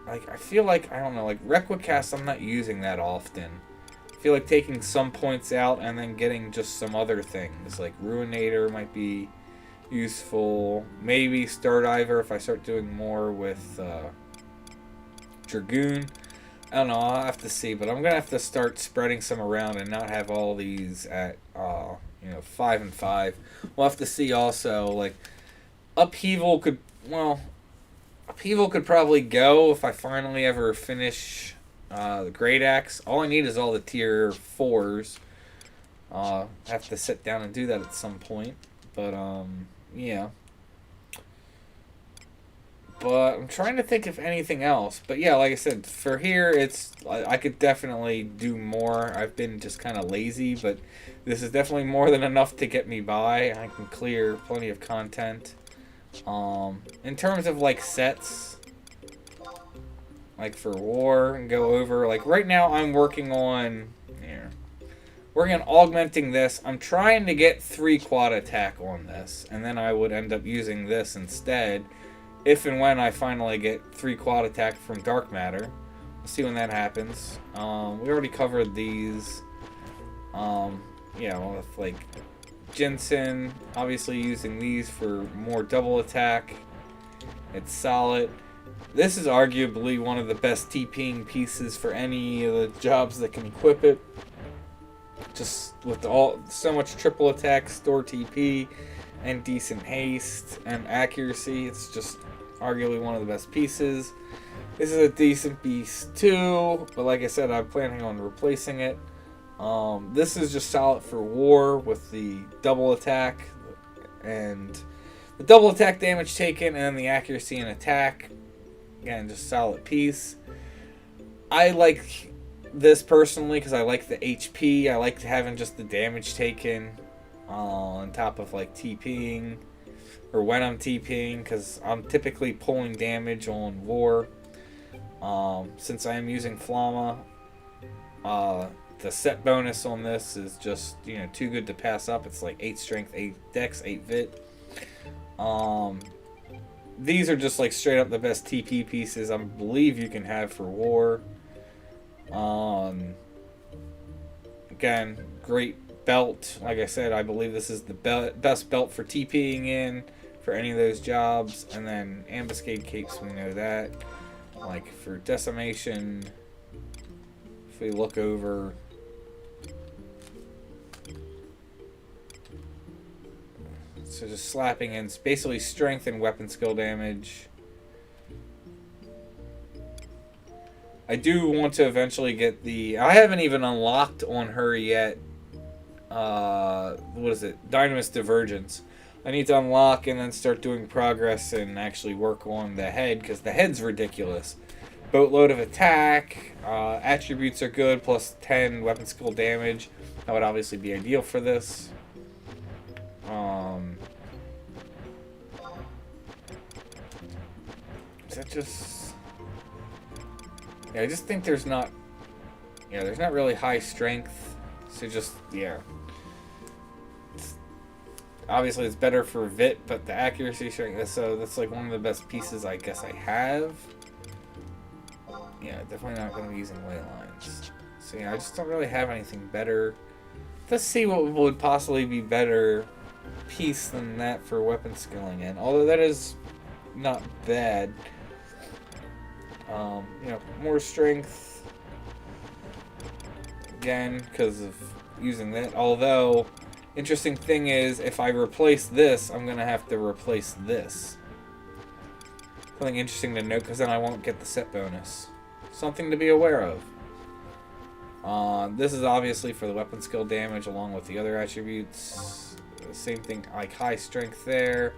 Like, I feel like, I don't know, like, Requicast I'm not using that often. I feel like taking some points out and then getting just some other things. Like, Ruinator might be useful. Maybe Stardiver if I start doing more with Dragoon. I don't know, I'll have to see. But I'm going to have to start spreading some around and not have all these at, 5 and 5. We'll have to see also, like, Upheaval could, well... Upheaval could probably go if I finally ever finish the Great Axe. All I need is all the tier 4s. Have to sit down and do that at some point. But, yeah. But I'm trying to think of anything else. But yeah, like I said, for here, I could definitely do more. I've been just kind of lazy, but this is definitely more than enough to get me by. I can clear plenty of content. In terms of like sets, like for war and go over, like right now I'm working on augmenting this. I'm trying to get 3 quad attack on this, and then I would end up using this instead if and when I finally get 3 quad attack from Dark Matter. We'll see when that happens. We already covered these, with like Jensen, obviously using these for more double attack. It's solid. This is arguably one of the best TPing pieces for any of the jobs that can equip it. Just with so much triple attack, store TP, and decent haste and accuracy, it's just arguably one of the best pieces. This is a decent piece too, but like I said, I'm planning on replacing it. This is just solid for war with the double attack and the double attack damage taken and then the accuracy and attack. Again, just solid piece. I like this personally because I like the HP. I like having just the damage taken on top of like TPing or when I'm TPing, because I'm typically pulling damage on war. Since I am using Flama, the set bonus on this is just, too good to pass up. It's like 8 strength, 8 dex, 8 vit. These are just like straight up the best TP pieces I believe you can have for war. Again, great belt. Like I said, I believe this is the best belt for TPing in for any of those jobs. And then ambuscade capes, we know that. Like for decimation, if we look over, so just slapping in, basically strength and weapon skill damage. I do want to eventually get I haven't even unlocked on her yet. What is it? Dynamis Divergence. I need to unlock and then start doing progress and actually work on the head, because the head's ridiculous. Boatload of attack, attributes are good, plus 10 weapon skill damage. That would obviously be ideal for this. Is that just... Yeah, I just think there's not really high strength. So just, yeah. Obviously it's better for Vit, but the accuracy strength, so that's like one of the best pieces I guess I have. Yeah, definitely not going to be using ley lines. So yeah, I just don't really have anything better. Let's see what would possibly be better piece than that for weapon skilling in. Although that is not bad. More strength. Again, because of using that. Although, interesting thing is, if I replace this, I'm going to have to replace this. Something interesting to note, because then I won't get the set bonus. Something to be aware of. This is obviously for the weapon skill damage along with the other attributes. Same thing, like high strength there.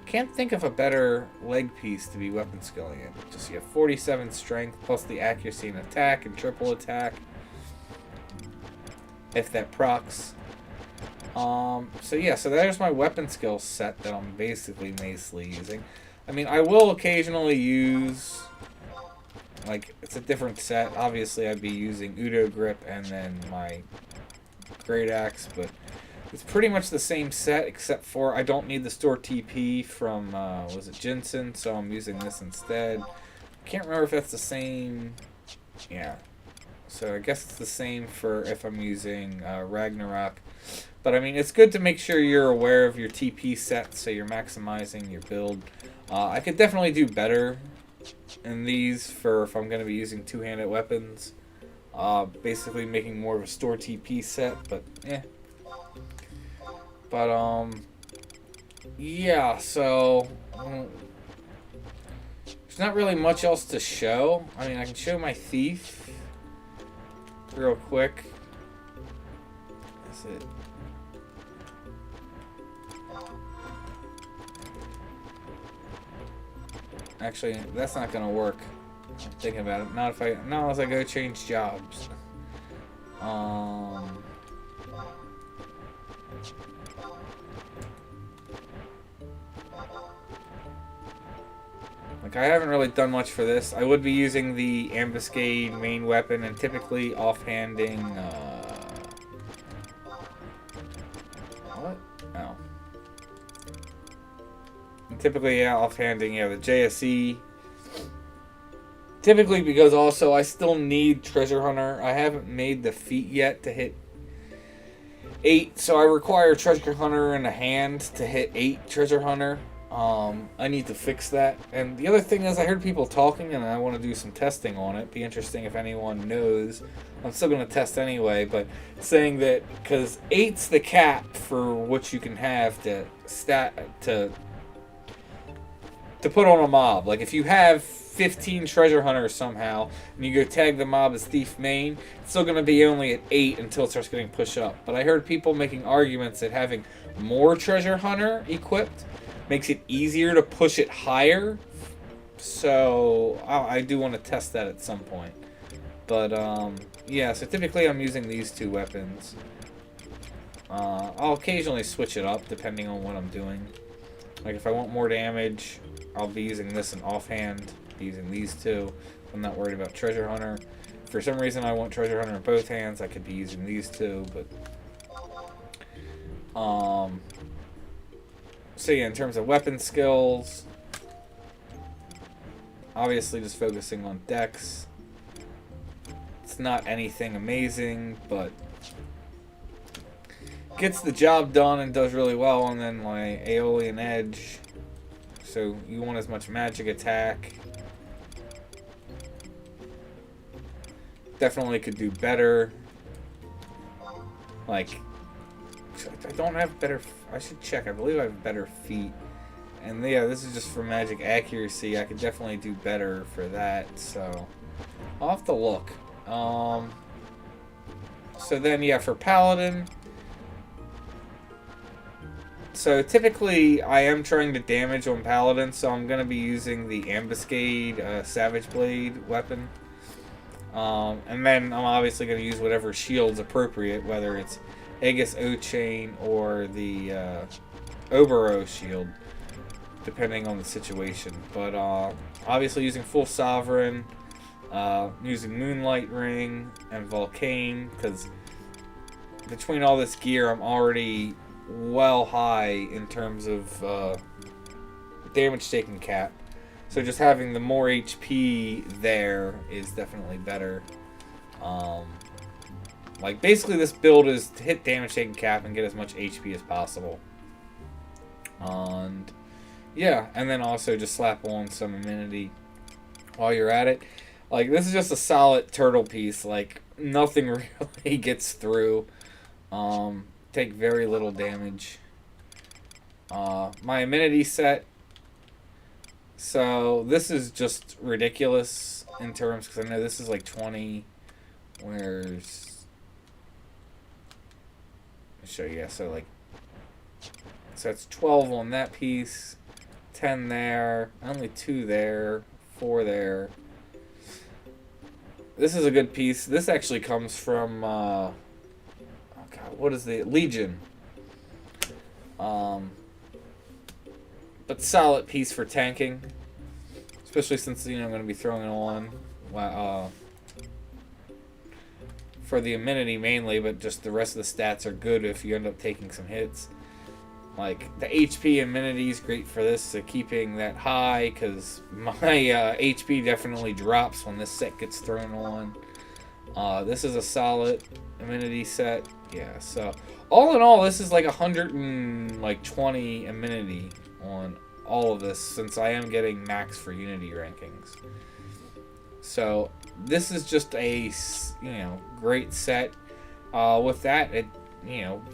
Can't think of a better leg piece to be weapon skilling in. Just you have 47 strength plus the accuracy and attack and triple attack. If that procs. So yeah, so there's my weapon skill set that I'm basically mostly using. I mean, I will occasionally use, like, it's a different set. Obviously, I'd be using Udo Grip and then my
great axe, but it's pretty much the same set, except for I don't need the store TP from, was it Jensen, so I'm using this instead. Can't remember if that's the same. Yeah. So I guess it's the same for if I'm using Ragnarok. But I mean, it's good to make sure you're aware of your TP set so you're maximizing your build. I could definitely do better in these for if I'm going to be using two-handed weapons. Basically making more of a store TP set, but eh. But yeah, so there's not really much else to show. I mean, I can show my thief real quick. That's it. Actually, that's not gonna work. I'm thinking about it. Not as I go change jobs. Like, I haven't really done much for this. I would be using the ambuscade main weapon and typically offhanding, what? Oh. And typically, yeah, offhanding, yeah, the JSE. Typically, because also I still need Treasure Hunter. I haven't made the feat yet to hit 8, so I require Treasure Hunter in a hand to hit 8 Treasure Hunter. I need to fix that. And the other thing is, I heard people talking, and I want to do some testing on it. Be interesting if anyone knows. I'm still going to test anyway, but saying that because 8's the cap for what you can have to put on a mob. Like if you have 15 treasure hunters somehow, and you go tag the mob as thief main, it's still going to be only at 8 until it starts getting pushed up. But I heard people making arguments that having more treasure hunter equipped makes it easier to push it higher. So I do want to test that at some point. But yeah, so typically I'm using these two weapons. I'll occasionally switch it up depending on what I'm doing. Like if I want more damage, I'll be using this in offhand, be using these two. I'm not worried about treasure hunter. If for some reason I want treasure hunter in both hands, I could be using these two, but so yeah, in terms of weapon skills, obviously just focusing on dex. It's not anything amazing, but gets the job done and does really well. And then my Aeolian Edge, so you want as much magic attack. Definitely could do better. Like, I don't have better. I should check. I believe I have better feet. And yeah, this is just for magic accuracy. I could definitely do better for that. So I'll have to look. So then, yeah, for Paladin. So typically, I am trying to damage on Paladin, so I'm going to be using the Ambuscade Savage Blade weapon. And then I'm obviously going to use whatever shield's appropriate, whether it's Aegis O-Chain or the Obero shield, depending on the situation. But obviously using Full Sovereign, using Moonlight Ring and Vulcane, because between all this gear, I'm already well high in terms of damage taken cap. So just having the more HP there is definitely better. Like basically this build is to hit damage taken cap and get as much HP as possible. And yeah, and then also just slap on some immunity while you're at it. Like this is just a solid turtle piece. Like nothing really gets through. Take very little damage. My immunity set. So this is just ridiculous in terms, because I know this is like 20. Where's, I'll show you. So like, so it's 12 on that piece, 10 there, only 2 there, 4 there. This is a good piece. This actually comes from oh God, what is the Legion? But solid piece for tanking, especially since I'm going to be throwing it on for the amenity mainly, but just the rest of the stats are good if you end up taking some hits. Like, the HP amenity is great for this, so keeping that high, because my HP definitely drops when this set gets thrown on. This is a solid amenity set. Yeah, so all in all, this is like 120 amenity on all of this, since I am getting max for Unity rankings. So this is just a, great set. With that, it,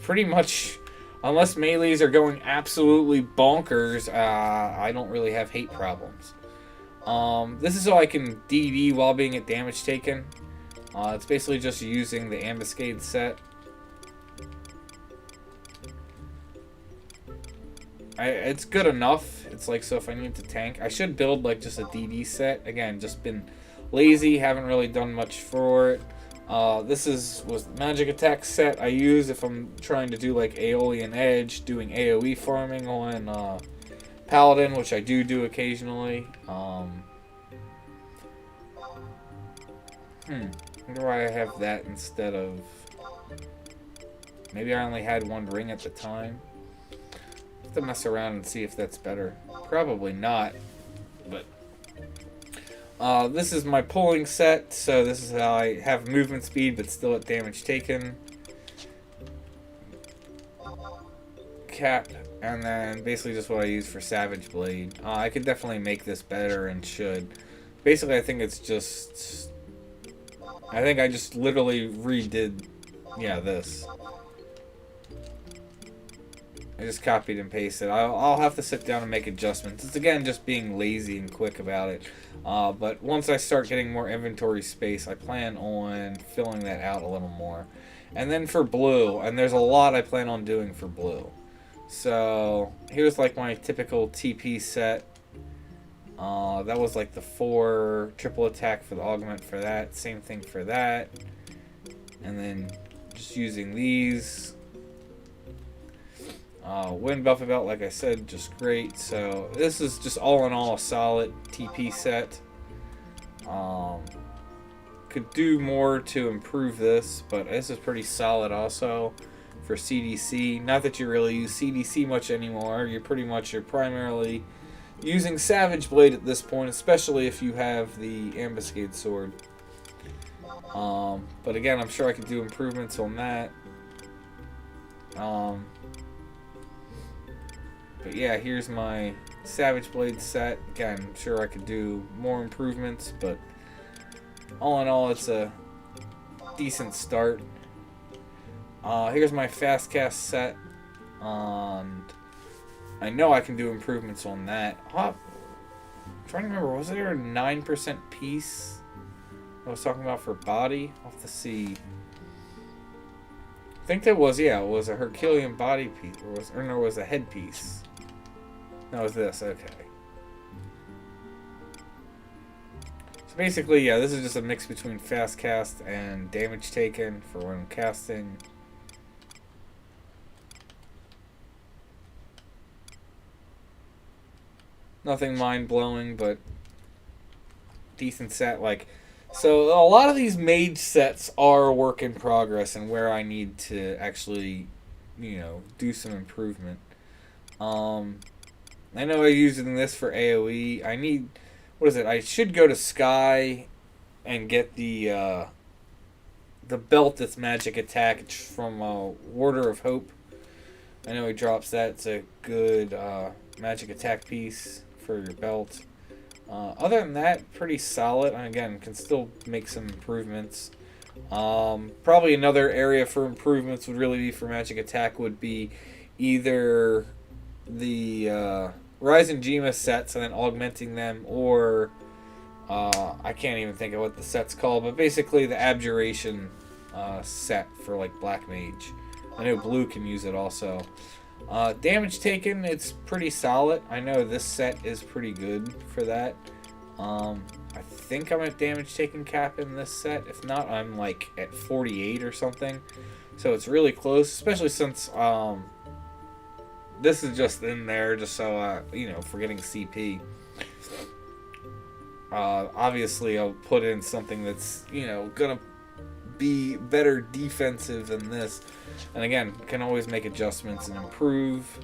pretty much, unless melees are going absolutely bonkers, I don't really have hate problems. This is so I can DD while being at damage taken. It's basically just using the ambuscade set. It's good enough. It's like, so if I need to tank, I should build like just a DD set. Again, just been lazy, haven't really done much for it. This was the magic attack set I use if I'm trying to do like Aeolian Edge, doing AoE farming on Paladin, which I do occasionally. Wonder why I have that instead of... Maybe I only had one ring at the time. Have to mess around and see if that's better. Probably not, but... this is my pulling set, so this is how I have movement speed but still at damage taken. Cap, and then basically just what I use for Savage Blade. I could definitely make this better and should. Basically, I think it's just... I think I just literally redid, this. I just copied and pasted. I'll have to sit down and make adjustments. It's, again, just being lazy and quick about it. But once I start getting more inventory space, I plan on filling that out a little more. And then for blue, and there's a lot I plan on doing for blue. So, here's like my typical TP set. That was like the 4 triple attack for the augment for that. Same thing for that. And then just using these. Wind Buffet Belt, like I said, just great. So this is just all in all a solid TP set. Could do more to improve this, but this is pretty solid also for CDC. Not that you really use CDC much anymore. You're primarily using Savage Blade at this point, especially if you have the Ambuscade Sword. But again, I'm sure I could do improvements on that. But yeah, here's my Savage Blade set. Again, I'm sure I could do more improvements, but all in all, it's a decent start. Here's my Fast Cast set. And I know I can do improvements on that. I'm trying to remember, was there a 9% piece I was talking about for body? I'll have to see. I think that was, it was a Herculean body piece, or no, it was a head piece. No, it was this, okay. So basically, this is just a mix between fast cast and damage taken for when I'm casting. Nothing mind-blowing, but decent set. So a lot of these mage sets are a work in progress and where I need to actually, do some improvement. I know I'm using this for AoE. I need, I should go to Sky and get the belt that's magic attack. It's from Warder of Hope. I know he drops that. It's a good magic attack piece for your belt. Other than that, pretty solid. And again, can still make some improvements. Probably another area for improvements would really be for magic attack would be either the Rise and Gema sets and then augmenting them, or I can't even think of what the set's called, but basically the Abjuration set for like Black Mage. I know Blue can use it also. Damage taken, it's pretty solid. I know this set is pretty good for that. I think I'm at damage taken cap in this set. If not, I'm like at 48 or something. So it's really close, especially since this is just in there just so, for getting CP. Obviously, I'll put in something that's, gonna be better defensive than this. And again, can always make adjustments and improve.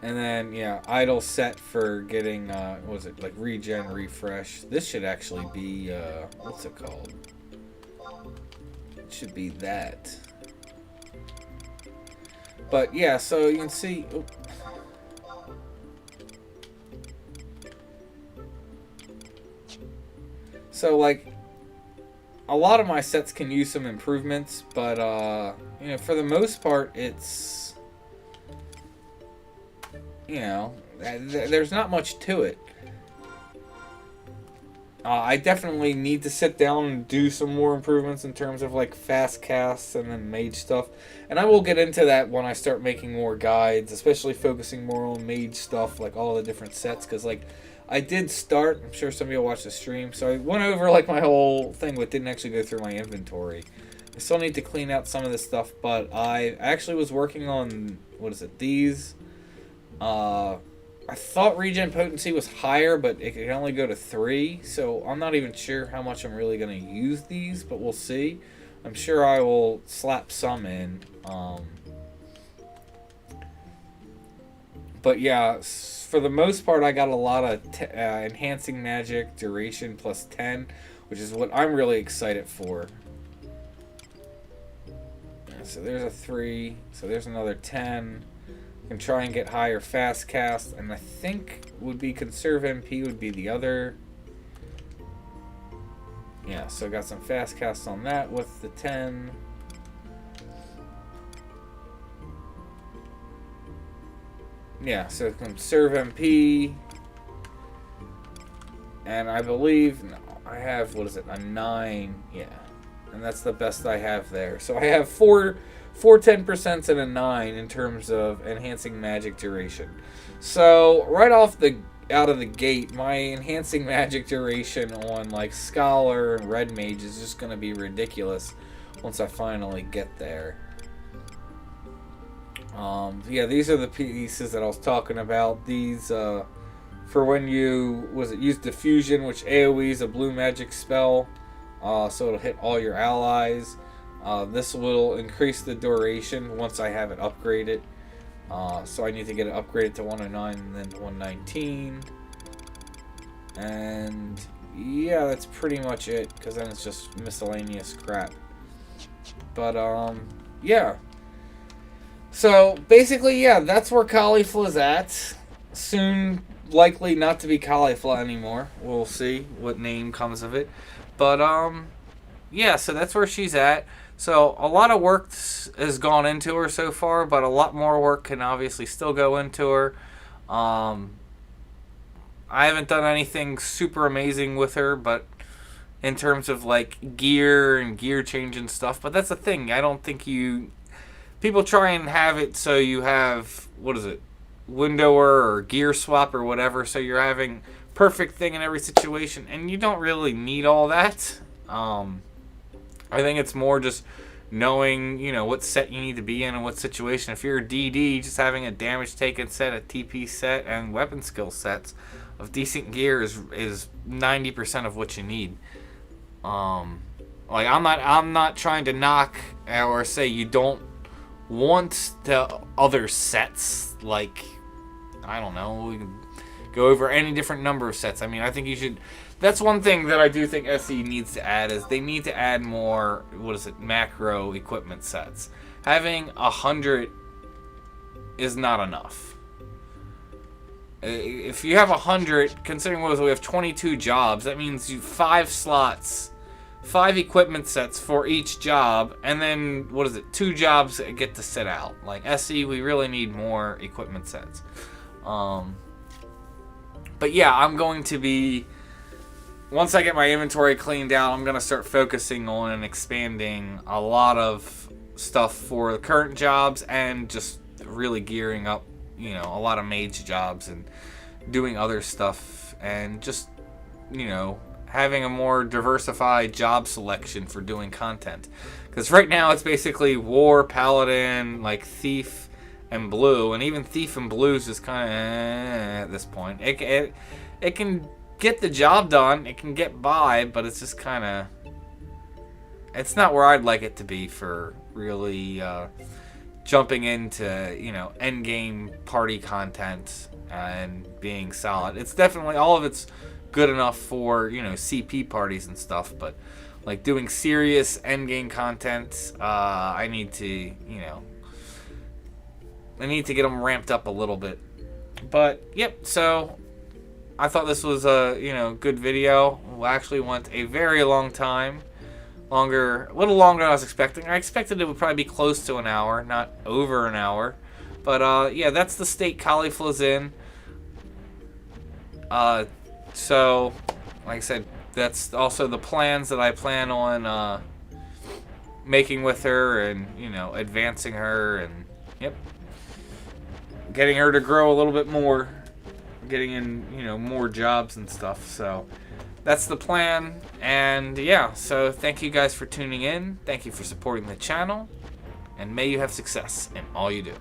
And then, yeah, idle set for getting, what was it, like regen, refresh. This should actually be, what's it called? It should be that. But yeah, so you can see. Oh. So like, a lot of my sets can use some improvements, but you know, for the most part, it's, you know, there's not much to it. I definitely need to sit down and do some more improvements in terms of like fast casts and then mage stuff. And I will get into that when I start making more guides, especially focusing more on mage stuff, like all the different sets. Because like, I did start, I'm sure some of you will watch the stream, so I went over like my whole thing, but didn't actually go through my inventory. I still need to clean out some of this stuff, but I actually was working on, what is it, these. I thought regen potency was higher, but it can only go to 3, so I'm not even sure how much I'm really going to use these, but we'll see. I'm sure I will slap some in. But yeah, for the most part, I got a lot of enhancing magic, duration plus 10, which is what I'm really excited for. So there's a 3, so there's another 10. Can try and get higher fast cast, and I think would be conserve MP would be the other. Yeah, so I got some fast casts on that with the 10. Yeah, so conserve MP, and I believe no, I have, what is it, a 9? Yeah, and that's the best I have there. So I have four 10% and a 9 in terms of enhancing magic duration. So right out of the gate, my enhancing magic duration on like Scholar and Red Mage is just going to be ridiculous once I finally get there. Yeah, these are the pieces that I was talking about. These for when you use diffusion, which AoEs a blue magic spell, so it'll hit all your allies. This will increase the duration once I have it upgraded. So I need to get it upgraded to 109 and then 119. And yeah, that's pretty much it, because then it's just miscellaneous crap. But yeah. So basically, yeah, that's where Caulifla is at. Soon, likely not to be Caulifla anymore. We'll see what name comes of it. But yeah, so that's where she's at. So a lot of work has gone into her so far, but a lot more work can obviously still go into her. I haven't done anything super amazing with her, but in terms of like gear and gear change and stuff. But that's the thing. I don't think people try and have it so you have, what is it, windower or gear swap or whatever, so you're having perfect thing in every situation, and you don't really need all that. I think it's more just knowing, you know, what set you need to be in and what situation. If you're a DD, just having a damage taken set, a TP set, and weapon skill sets of decent gear is 90% of what you need. Like I'm not trying to knock or say you don't want the other sets. Like, I don't know, we can go over any different number of sets. I mean, I think you should. That's one thing that I do think SE needs to add, is they need to add more, macro equipment sets. Having 100 is not enough. If you have 100, considering we have 22 jobs, that means you 5 slots, 5 equipment sets for each job, and then, 2 jobs get to sit out. Like, SE, we really need more equipment sets. But yeah, I'm going to be... Once I get my inventory cleaned out, I'm going to start focusing on and expanding a lot of stuff for the current jobs, and just really gearing up, you know, a lot of mage jobs and doing other stuff, and just, you know, having a more diversified job selection for doing content. Because right now it's basically War, Paladin, like Thief, and Blue, and even Thief and Blue is just kind of at this point. It can get the job done, it can get by, but it's just kind of,
it's not where I'd like it to be for really jumping into, you know, end game party content and being solid. It's definitely, all of it's good enough for, you know, CP parties and stuff, but like doing serious end game content, I need to, you know, I need to get them ramped up a little bit. But yep, so I thought this was a, you know, good video. We actually went a very long time. A little longer than I was expecting. I expected it would probably be close to an hour, not over an hour. But yeah, that's the state Caulifla's in. So, like I said, that's also the plans that I plan on making with her, and, you know, advancing her, and yep, getting her to grow a little bit more, getting in, you know, more jobs and stuff. So that's the plan. And yeah, so thank you guys for tuning in. Thank you for supporting the channel, and may you have success in all you do.